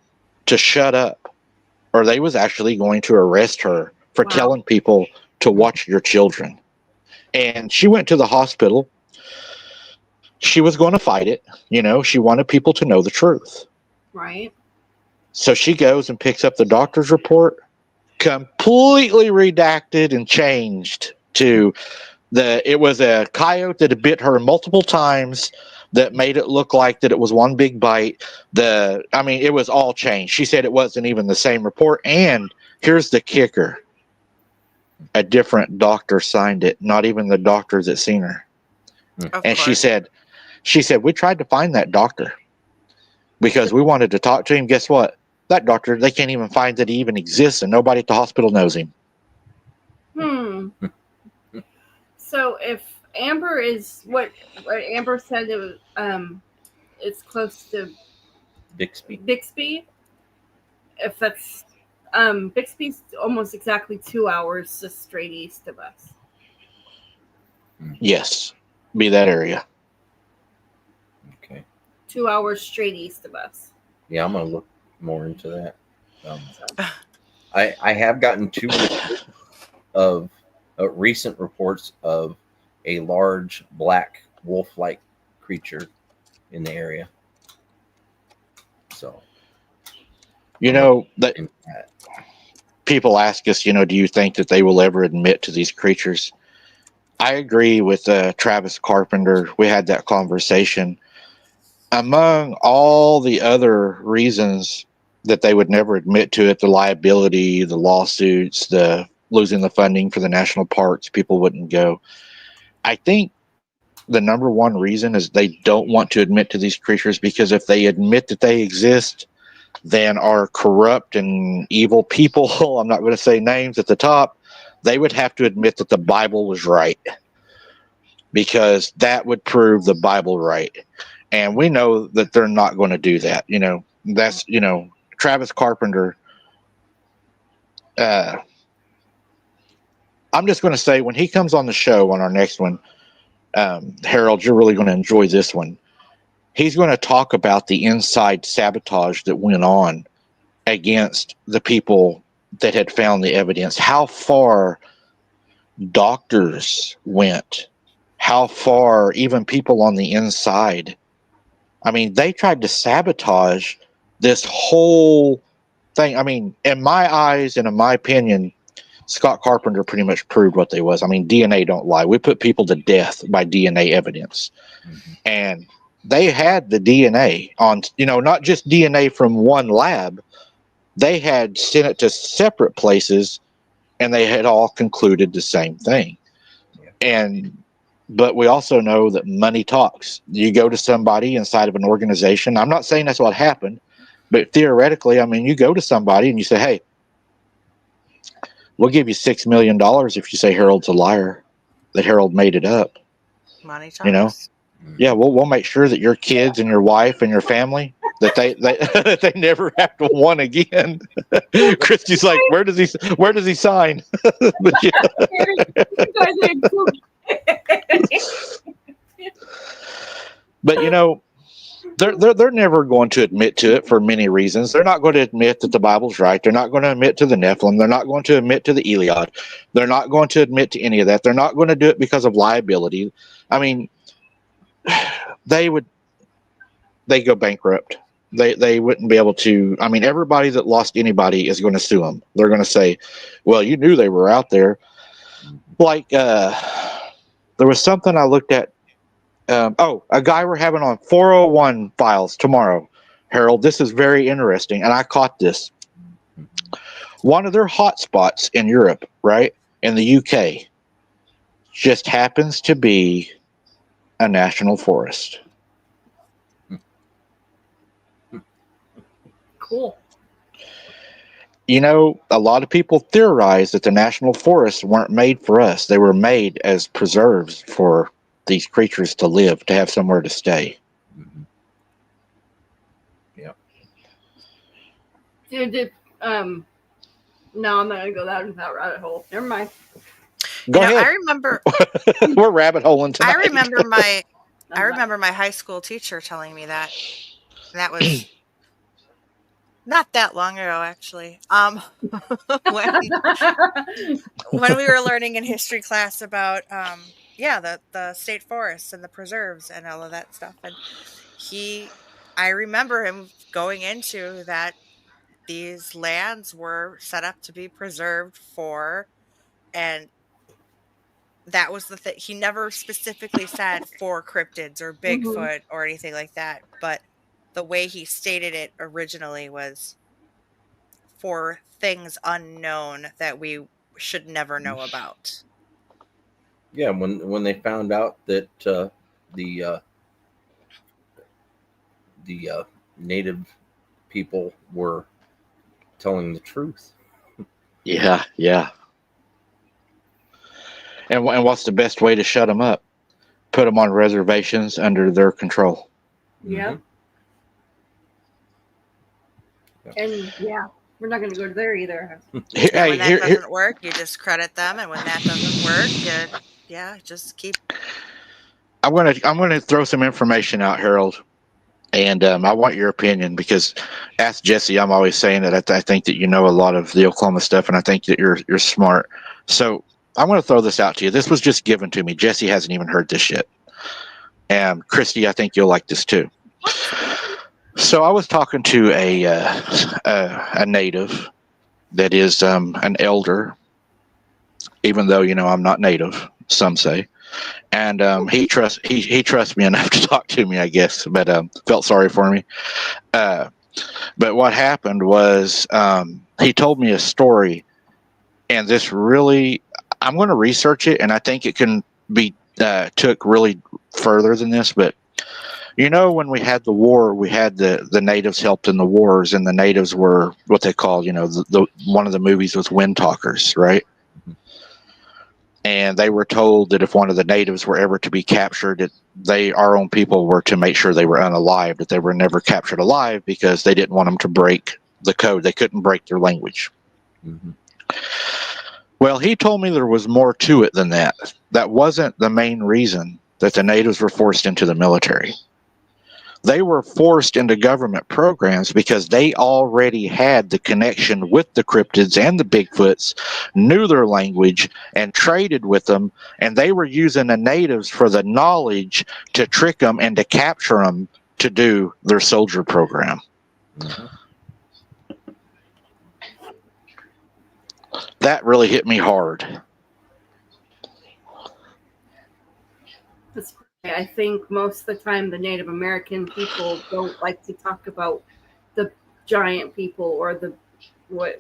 to shut up, or they was actually going to arrest her for Wow. telling people to watch your children. And she went to the hospital. She was going to fight it. She wanted people to know the truth. Right. So she goes and picks up the doctor's report, completely redacted and changed to it was a coyote that had bit her multiple times that made it look like that it was one big bite. It was all changed. She said it wasn't even the same report. And here's the kicker. A different doctor signed it, not even the doctor that seen her. Of And course. she said, we tried to find that doctor because we wanted to talk to him. Guess what? That doctor, they can't even find that he even exists, and nobody at the hospital knows him. So if Amber is what Amber said, it was, it's close to Bixby. If that's Bixby's almost exactly 2 hours just straight east of us. Yes, be that area. Okay. 2 hours straight east of us. Yeah, I'm gonna look more into that. I have gotten 2 of recent reports of a large black wolf-like creature in the area. So, that people ask us, do you think that they will ever admit to these creatures? I agree with Travis Carpenter. We had that conversation. Among all the other reasons that they would never admit to it, the liability, the lawsuits, the losing the funding for the national parks, people wouldn't go. I think the number one reason is they don't want to admit to these creatures, because if they admit that they exist, then our corrupt and evil people, I'm not going to say names at the top, they would have to admit that the Bible was right, because that would prove the Bible right. And we know that they're not going to do that. That's, Travis Carpenter. I'm just going to say, when he comes on the show on our next one, Harold, you're really going to enjoy this one. He's going to talk about the inside sabotage that went on against the people that had found the evidence, how far doctors went, how far even people on the inside. They tried to sabotage this whole thing. In my eyes and in my opinion, Scott Carpenter pretty much proved what they was. DNA don't lie. We put people to death by DNA evidence. Mm-hmm. And they had the DNA on, not just DNA from one lab. They had sent it to separate places, and they had all concluded the same thing. Yeah. But we also know that money talks. You go to somebody inside of an organization. I'm not saying that's what happened, but theoretically, you go to somebody and you say, hey, we'll give you $6 million if you say Harold's a liar, that Harold made it up. Money talks. Yeah, we'll make sure that your kids and your wife and your family, that they never have to one again. Christy's like, where does he sign? But they're never going to admit to it for many reasons. They're not going to admit that the Bible's right. They're not going to admit to the Nephilim. They're not going to admit to the Iliad. They're not going to admit to any of that. They're not going to do it because of liability. They go bankrupt. They wouldn't be able to. Everybody that lost anybody is going to sue them. They're going to say, well, you knew they were out there. Like, there was something I looked at. A guy we're having on 401 files tomorrow. Harold, this is very interesting, and I caught this. One of their hot spots in Europe, right, in the UK, just happens to be a national forest. Cool. A lot of people theorize that the national forests weren't made for us. They were made as preserves for these creatures to live, to have somewhere to stay. Mm-hmm. Yeah. Dude, no, I'm not gonna go down that rabbit hole. Never mind. Go ahead. I remember we're rabbit holing tonight. I remember my high school teacher telling me that. And that was Not that long ago, actually. When when we were learning in history class about the state forests and the preserves and all of that stuff, and I remember him going into that these lands were set up to be preserved for, and that was the thing. He never specifically said for cryptids or Mhm. Bigfoot or anything like that, but the way he stated it originally was for things unknown that we should never know about. Yeah, when they found out that the the native people were telling the truth. Yeah, yeah. And what's the best way to shut them up? Put them on reservations under their control. Yeah. And yeah, we're not going to go there either. And Hey, when that doesn't work, you discredit them, and when that doesn't work, just keep. I'm gonna throw some information out, Harold, and I want your opinion because, ask Jesse. I'm always saying that I think that you know a lot of the Oklahoma stuff, and I think that you're smart. So I'm going to throw this out to you. This was just given to me. Jesse hasn't even heard this yet, and Christy, I think you'll like this too. So I was talking to a native that is an elder, even though I'm not native. Some say. And he trusts me enough to talk to me, I guess, but felt sorry for me. But what happened was he told me a story, and this really, I'm going to research it, and I think it can be took really further than this. But when we had the war, we had the natives helped in the wars, and the natives were what they call, the one of the movies was wind talkers, right? And they were told that if one of the natives were ever to be captured, our own people were to make sure they were unalived, that they were never captured alive because they didn't want them to break the code. They couldn't break their language. Mm-hmm. Well, he told me there was more to it than that. That wasn't the main reason that the natives were forced into the military. They were forced into government programs because they already had the connection with the cryptids and the Bigfoots, knew their language, and traded with them, and they were using the natives for the knowledge to trick them and to capture them to do their soldier program. Mm-hmm. That really hit me hard. I think most of the time the Native American people don't like to talk about the giant people or the what.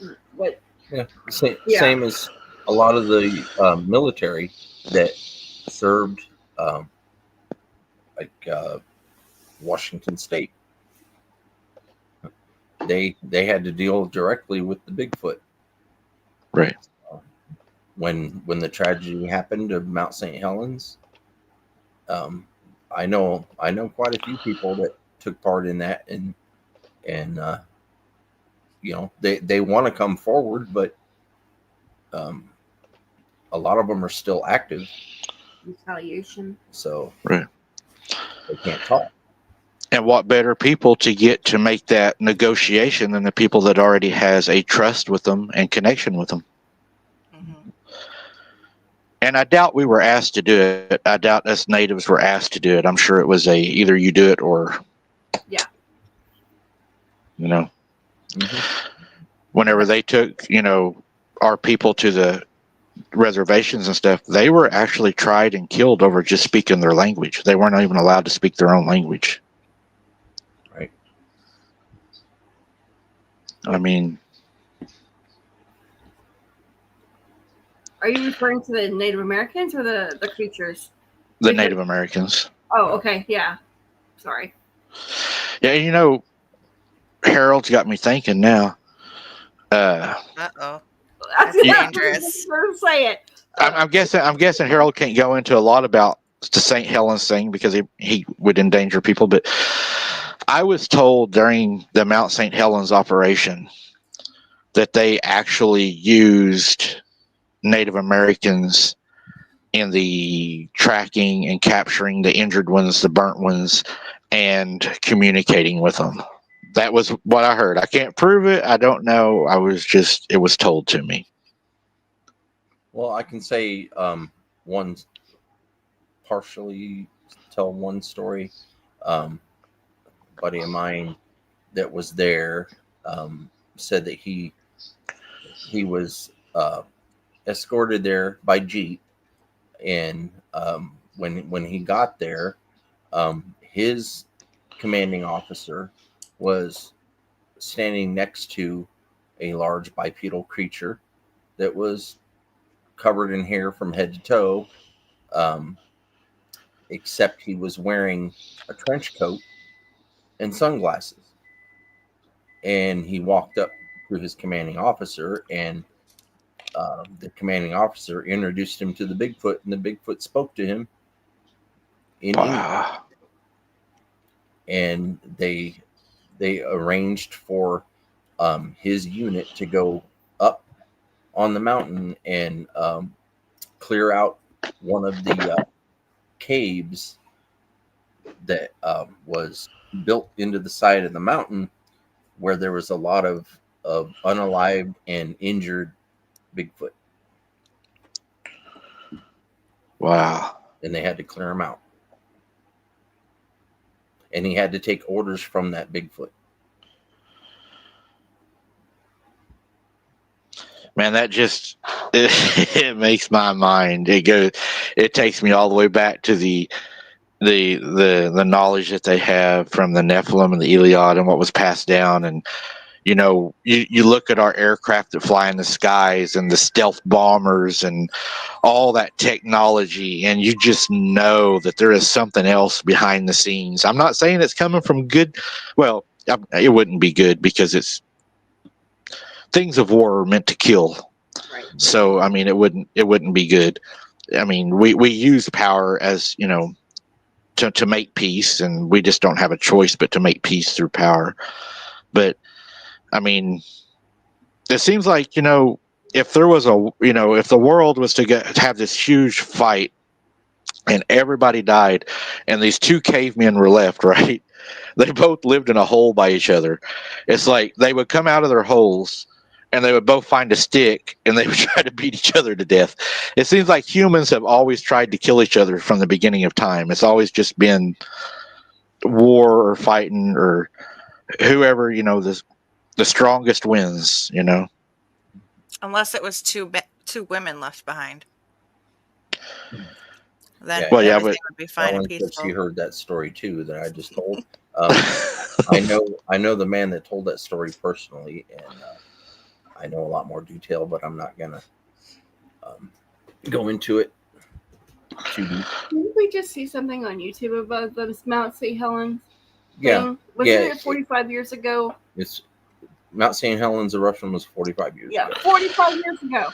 Yeah, same as a lot of the military that served, like Washington State. They had to deal directly with the Bigfoot. Right. When the tragedy happened of Mount St. Helens, I know quite a few people that took part in that, and they want to come forward, but a lot of them are still active. Retaliation. So right, they can't talk. And what better people to get to make that negotiation than the people that already has a trust with them and connection with them. Mm-hmm. And I doubt we were asked to do it. I doubt us natives were asked to do it. I'm sure it was either you do it or, Mm-hmm. Whenever they took, our people to the reservations and stuff, they were actually tried and killed over just speaking their language. They weren't even allowed to speak their own language. Right. I mean, are you referring to the Native Americans or the creatures? The Native Americans. Oh, okay. Yeah. Sorry. Yeah, Harold's got me thinking now. Uh-oh. That's dangerous. Say it. I'm guessing Harold can't go into a lot about the St. Helens thing because he would endanger people. But I was told during the Mount St. Helens operation that they actually used Native Americans in the tracking and capturing the injured ones, the burnt ones, and communicating with them. That was what I heard. I can't prove it. I don't know. It was told to me. Well, I can say one partially tell one story. Buddy of mine that was there said that he was escorted there by Jeep, and when he got there, his commanding officer was standing next to a large bipedal creature that was covered in hair from head to toe, except he was wearing a trench coat and sunglasses. And he walked up to his commanding officer, and the commanding officer introduced him to the Bigfoot, and the Bigfoot spoke to him in English. Wow. And they arranged for his unit to go up on the mountain and clear out one of the caves that was built into the side of the mountain, where there was a lot of unalived and injured Bigfoot. Wow. And they had to clear him out. And he had to take orders from that Bigfoot. Man, that just it makes my mind. It takes me all the way back to the knowledge that they have from the Nephilim and the Iliad and what was passed down. And you look at our aircraft that fly in the skies and the stealth bombers and all that technology, and you just know that there is something else behind the scenes. I'm not saying it's coming from good. Well, it wouldn't be good, because things of war are meant to kill. Right. So I mean, it wouldn't be good. I mean, we use power as to make peace, and we just don't have a choice but to make peace through power. But I mean, it seems like, if there was if the world was to have this huge fight and everybody died and these two cavemen were left, right? They both lived in a hole by each other. It's like they would come out of their holes and they would both find a stick and they would try to beat each other to death. It seems like humans have always tried to kill each other from the beginning of time. It's always just been war or fighting, or whoever, the strongest wins, Unless it was two women left behind. Then Yeah, Well, yeah, everything but would be fine and Ellen said she peaceful. heard that story too that I just told. I know the man that told that story personally, and I know a lot more detail, but I'm not gonna go into it too deep. Didn't we just see something on YouTube about the Mount St. Helens Yeah, thing? Wasn't yeah, it 45 years ago? it's Mount St. Helens eruption was 45 years Yeah, ago. 45 years ago.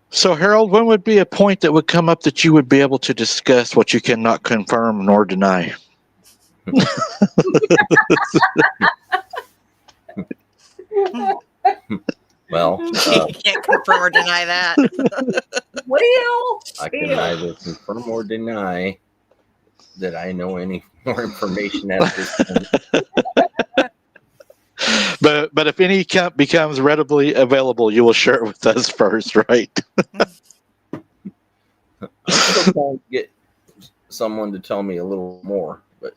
So, Harold, when would be a point that would come up that you would be able to discuss what you cannot confirm nor deny? Well, You can't confirm or deny that. Well, I can neither confirm or deny that I know any more information at this point. But if any becomes readily available, you will share it with us first, right? I'm still trying to get someone to tell me a little more, but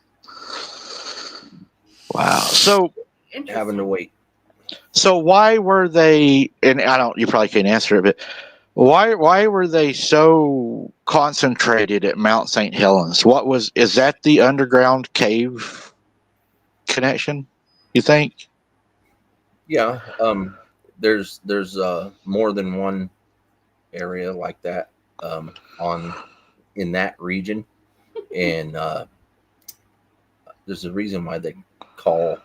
Wow. So having to wait. So why were they? And you probably can't answer it, but why were they so concentrated at Mount St. Helens? Is that the underground cave connection, you think? Yeah, there's more than one area like that in that region, and there's a reason why they call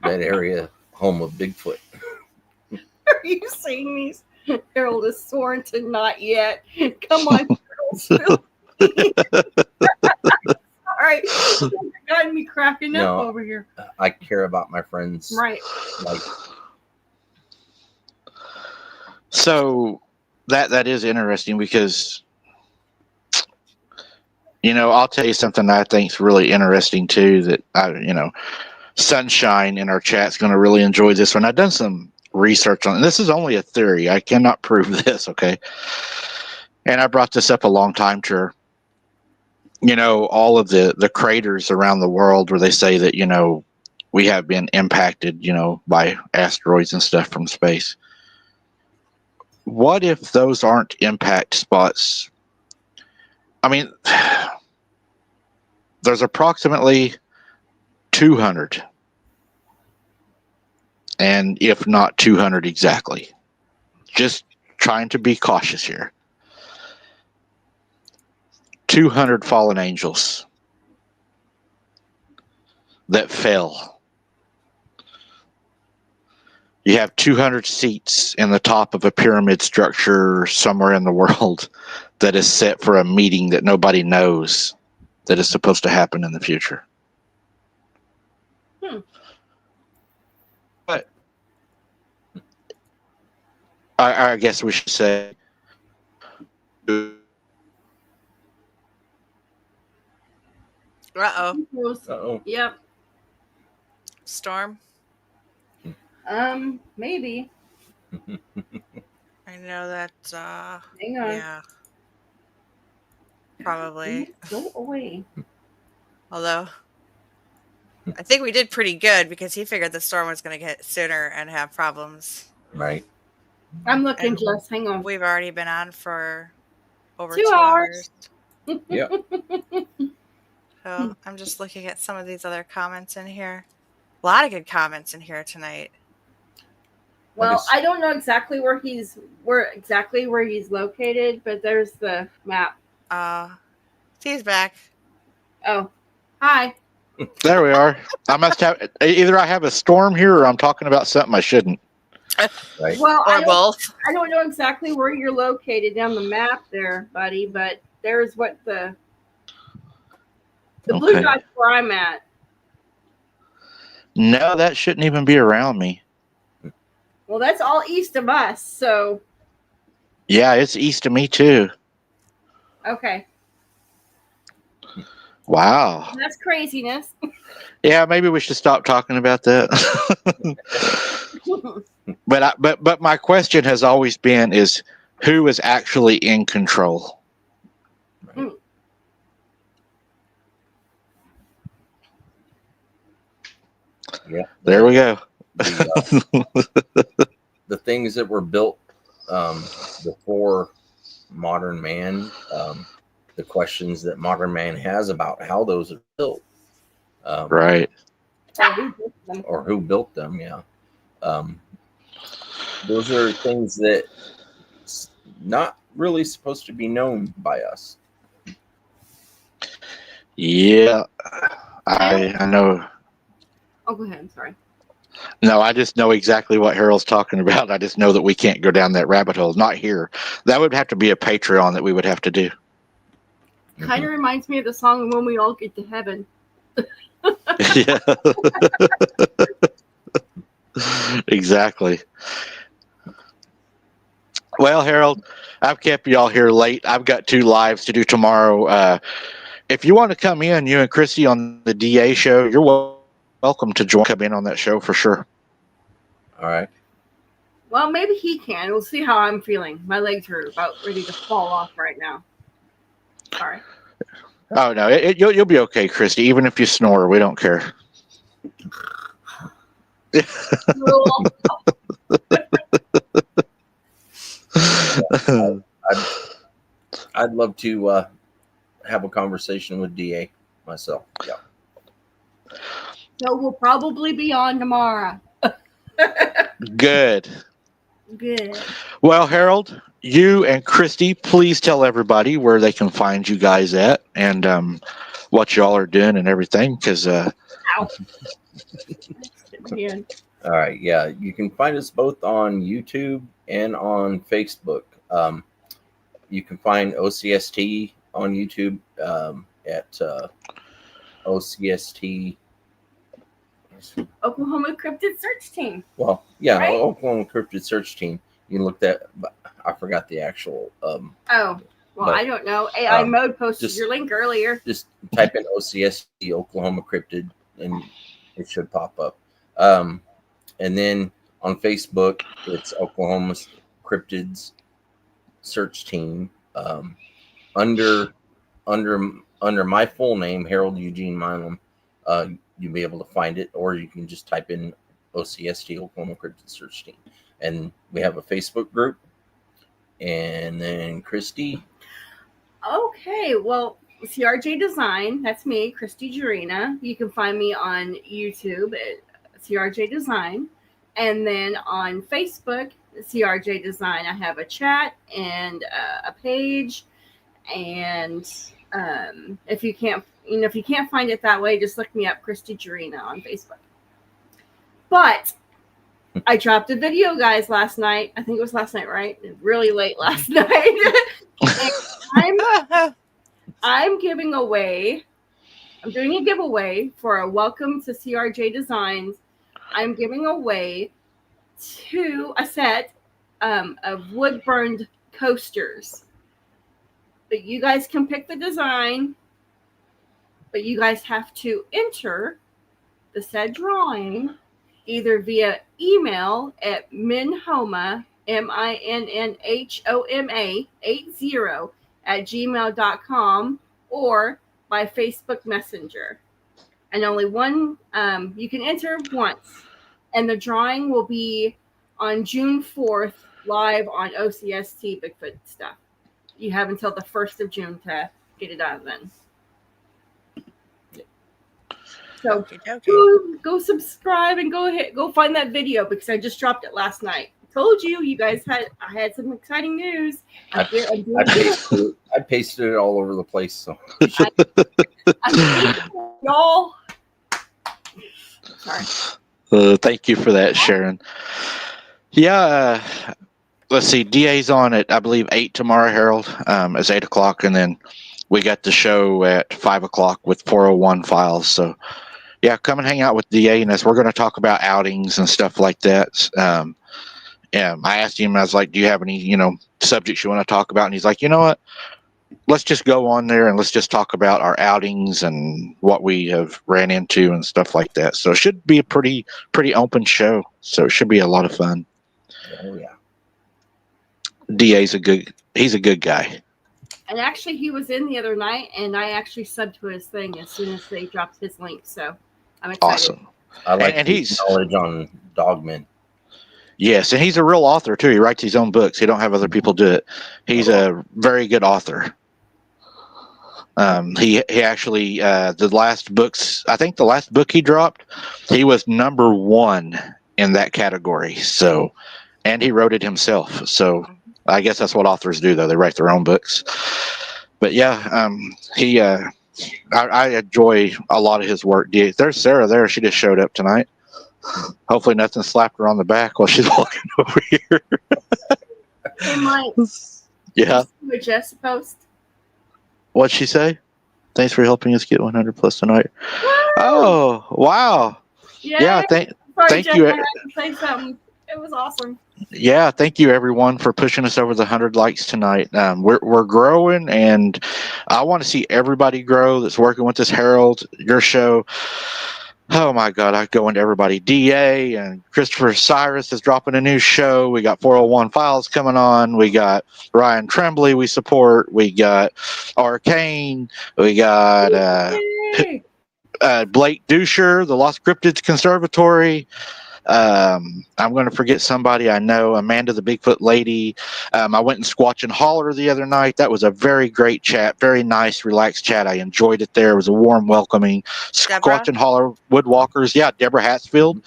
that area home of Bigfoot. are you saying these? Harold is sworn to not yet. Come on, Harold. All right. You've gotten me cracking up No. over here. I care about my friends. Right. Like, So that is interesting, because I'll tell you something I think is really interesting too, that Sunshine in our chat is going to really enjoy this one. I've done some research on it. This is only a theory. I cannot prove this, okay? And I brought this up a long time to her. You know, all of the craters around the world where they say that, you know, we have been impacted, you know, by asteroids and stuff from space. What if those aren't impact spots? I mean, there's approximately 200, and if not 200 exactly. Just trying to be cautious here. 200 fallen angels that fell. You have 200 seats in the top of a pyramid structure somewhere in the world that is set for a meeting that nobody knows that is supposed to happen in the future. But I guess we should say Uh-oh. Yep. Storm. Maybe. I know that. Hang on. Yeah. Probably. Go away. Although, I think we did pretty good because he figured the storm was going to get sooner and have problems. Right. I'm looking, And Jess. Hang on. We've already been on for over 2 2 hours. Yeah. So I'm just looking at some of these other comments in here. A lot of good comments in here tonight. Well, I don't know exactly where he's located, but there's the map. He's back. Oh, hi. there we are. I must have either I have a storm here or I'm talking about something I shouldn't. Right. Well, Or both. I don't know exactly where you're located down the map there, buddy, but there's what the blue dot's where I'm at. No, that shouldn't even be around me. Well, that's all east of us, so Yeah, it's east of me too. okay. Wow. That's craziness. Yeah, maybe we should stop talking about that. But my question has always been is who is actually in control? Right. Yeah. There we go. The things that were built before modern man, the questions that modern man has about how those are built, Right. or who built them. Yeah, those are things that not really supposed to be known by us. Yeah, I know. Oh, go ahead. I'm sorry. No, I just know exactly what Harold's talking about. I just know that we can't go down that rabbit hole. Not here. That would have to be a Patreon that we would have to do. Kind of reminds me of the song "When We All Get to Heaven." Yeah. Exactly. Well, Harold, I've kept y'all here late. I've got 2 lives to do tomorrow. If you want to come in, you and Christy on the DA show, you're welcome to come in on that show for sure. All right. Well, maybe he can. We'll see how I'm feeling. My legs are about ready to fall off right now. Sorry. Oh no, you'll be okay, Christy. Even if you snore, we don't care. I'd love to have a conversation with DA myself. Yeah. So we'll probably be on tomorrow. Good. Good. Well, Harold, you and Christy, please tell everybody where they can find you guys at and what y'all are doing and everything. Because Ow. All right. Yeah, you can find us both on YouTube and on Facebook. You can find OCST on YouTube at OCST. Oklahoma Cryptid Search Team. Well, yeah, Right? Oklahoma Cryptid Search Team. You can look that. I forgot the actual. Oh, well, but, I don't know. AI Mode posted just- your link earlier. Just type in OCST Oklahoma Cryptid, and It should pop up. And then on Facebook, it's Oklahoma's Cryptids search team. Under my full name, Harold Eugene Milam, you'll be able to find it, or you can just type in OCST, Oklahoma Cryptid Search Team. And we have a Facebook group. And then Christy. Okay, well, CRJ Design, that's me, Christy Jurina. You can find me on YouTube at CRJ Design. And then on Facebook, CRJ Design, I have a chat and a page. And if you can't find it that way, just look me up, Christy Jurina, on Facebook. But I dropped a video, guys, last night. I think it was last night, right? Really late last night. I'm giving away. I'm doing a giveaway for a welcome to CRJ Designs. I'm giving away a set of wood burned coasters. But you guys can pick the design. But you guys have to enter the said drawing either via email at minhoma, MINNHOMA 80 @gmail.com, or by Facebook Messenger. And only one, you can enter once. And the drawing will be on June 4th, live on OCST Bigfoot stuff. You have until the 1st of June to get it out then. So go subscribe and go find that video, because I just dropped it last night. I told you guys I had some exciting news. I pasted it all over the place. So y'all. Sorry. Thank you for that, Sharon. Yeah, let's see. DA's on at, I believe, 8 tomorrow, Harold. It's 8 o'clock, and then we got the show at 5 o'clock with 401 Files. So, yeah, come and hang out with DA and us. We're going to talk about outings and stuff like that. I asked him, I was like, do you have any, subjects you want to talk about? And he's like, you know what? Let's just go on there and let's just talk about our outings and what we have ran into and stuff like that. So it should be a pretty open show. So it should be a lot of fun. Oh yeah. DA's he's a good guy. And actually, he was in the other night, and I actually subbed to his thing as soon as they dropped his link. So I'm excited. Awesome. I like and his knowledge on dogmen. Yes, and he's a real author too. He writes his own books. He don't have other people do it. He's a very good author. He actually the last book he dropped, he was number 1 in that category. So, and he wrote it himself. So I guess that's what authors do, though. They write their own books. But yeah, I enjoy a lot of his work. There's Sarah there. She just showed up tonight. Hopefully nothing slapped her on the back while she's walking over here. Hey, Mike. Yeah. Did Jess post? What'd she say? Thanks for helping us get 100 plus tonight. Woo! Oh, wow. Yay. Yeah. Thank Jess, you. I had to say something. It was awesome. Yeah, thank you everyone for pushing us over the 100 likes tonight. We're growing, and I want to see everybody grow that's working with this. Harold, your show. Oh my God, I go into everybody. DA and Christopher Cyrus is dropping a new show. We got 401 Files coming on. We got Ryan Tremblay we support. We got Arcane. We got Blake Dusher, the Lost Cryptids Conservatory. I'm going to forget somebody I know. Amanda the Bigfoot Lady. I went and Squatch and Holler the other night. That was a very great chat. Very nice, relaxed chat. I enjoyed it there. It was a warm welcoming. Deborah? Squatch and Holler Woodwalkers. Yeah, Deborah Hatsfield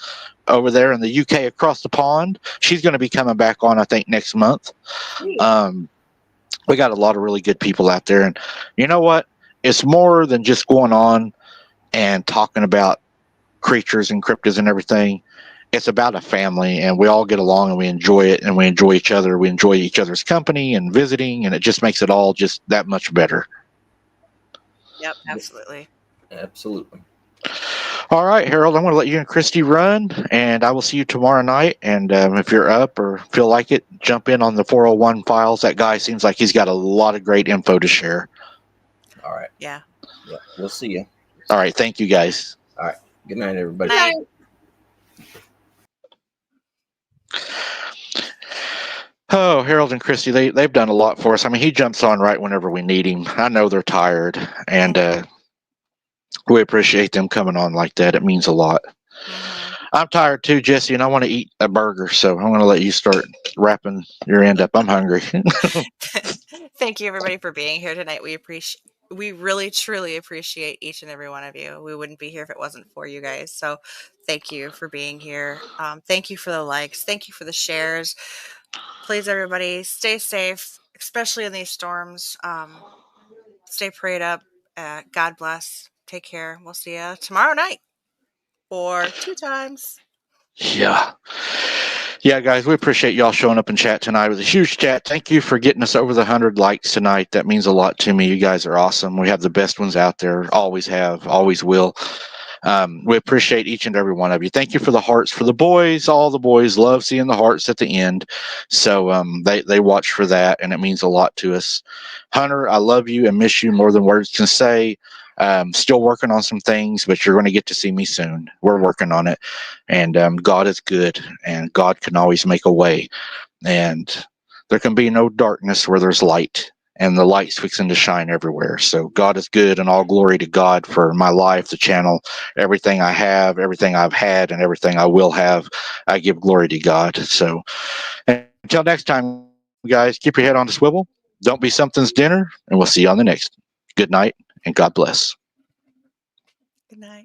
over there in the UK across the pond. She's going to be coming back on, I think, next month. We got a lot of really good people out there. And you know what? It's more than just going on and talking about creatures and cryptids and everything. It's about a family, and we all get along, and we enjoy it, and we enjoy each other. We enjoy each other's company and visiting, and it just makes it all just that much better. Yep, absolutely. Absolutely. All right, Harold, I'm going to let you and Christy run, and I will see you tomorrow night. And if you're up or feel like it, jump in on the 401 Files. That guy seems like he's got a lot of great info to share. All right. Yeah. Yeah, we'll see you. All right, thank you, guys. All right. Good night, everybody. Night. Oh, Harold and Christy, they've done a lot for us. I mean, he jumps on right whenever we need him. I know they're tired, and we appreciate them coming on like that. It means a lot. Mhm. I'm tired too, Jesse, and I want to eat a burger, so I'm going to let you start wrapping your end up. I'm hungry. Thank you, everybody, for being here tonight. We really, truly appreciate each and every one of you. We wouldn't be here if it wasn't for you guys. So thank you for being here. Thank you for the likes. Thank you for the shares. Please, everybody, stay safe, especially in these storms. Stay prayed up. God bless. Take care. We'll see you tomorrow night or 2 times. Yeah. Yeah, guys, we appreciate y'all showing up in chat tonight. It was a huge chat. Thank you for getting us over the 100 likes tonight. That means a lot to me. You guys are awesome. We have the best ones out there. Always have, always will. We appreciate each and every one of you. Thank you for the hearts for the boys. All the boys love seeing the hearts at the end. So they watch for that, and it means a lot to us. Hunter, I love you and miss you more than words can say. Still working on some things, but you're going to get to see me soon. We're working on it, and God is good, and God can always make a way, and there can be no darkness where there's light, and the light's fixing to shine everywhere. So God is good, and all glory to God for my life, the channel, everything I have, everything I've had, and everything I will have. I give glory to God. So until next time, guys, keep your head on the swivel. Don't be something's dinner, and we'll see you on the next. Good night, and God bless. Good night.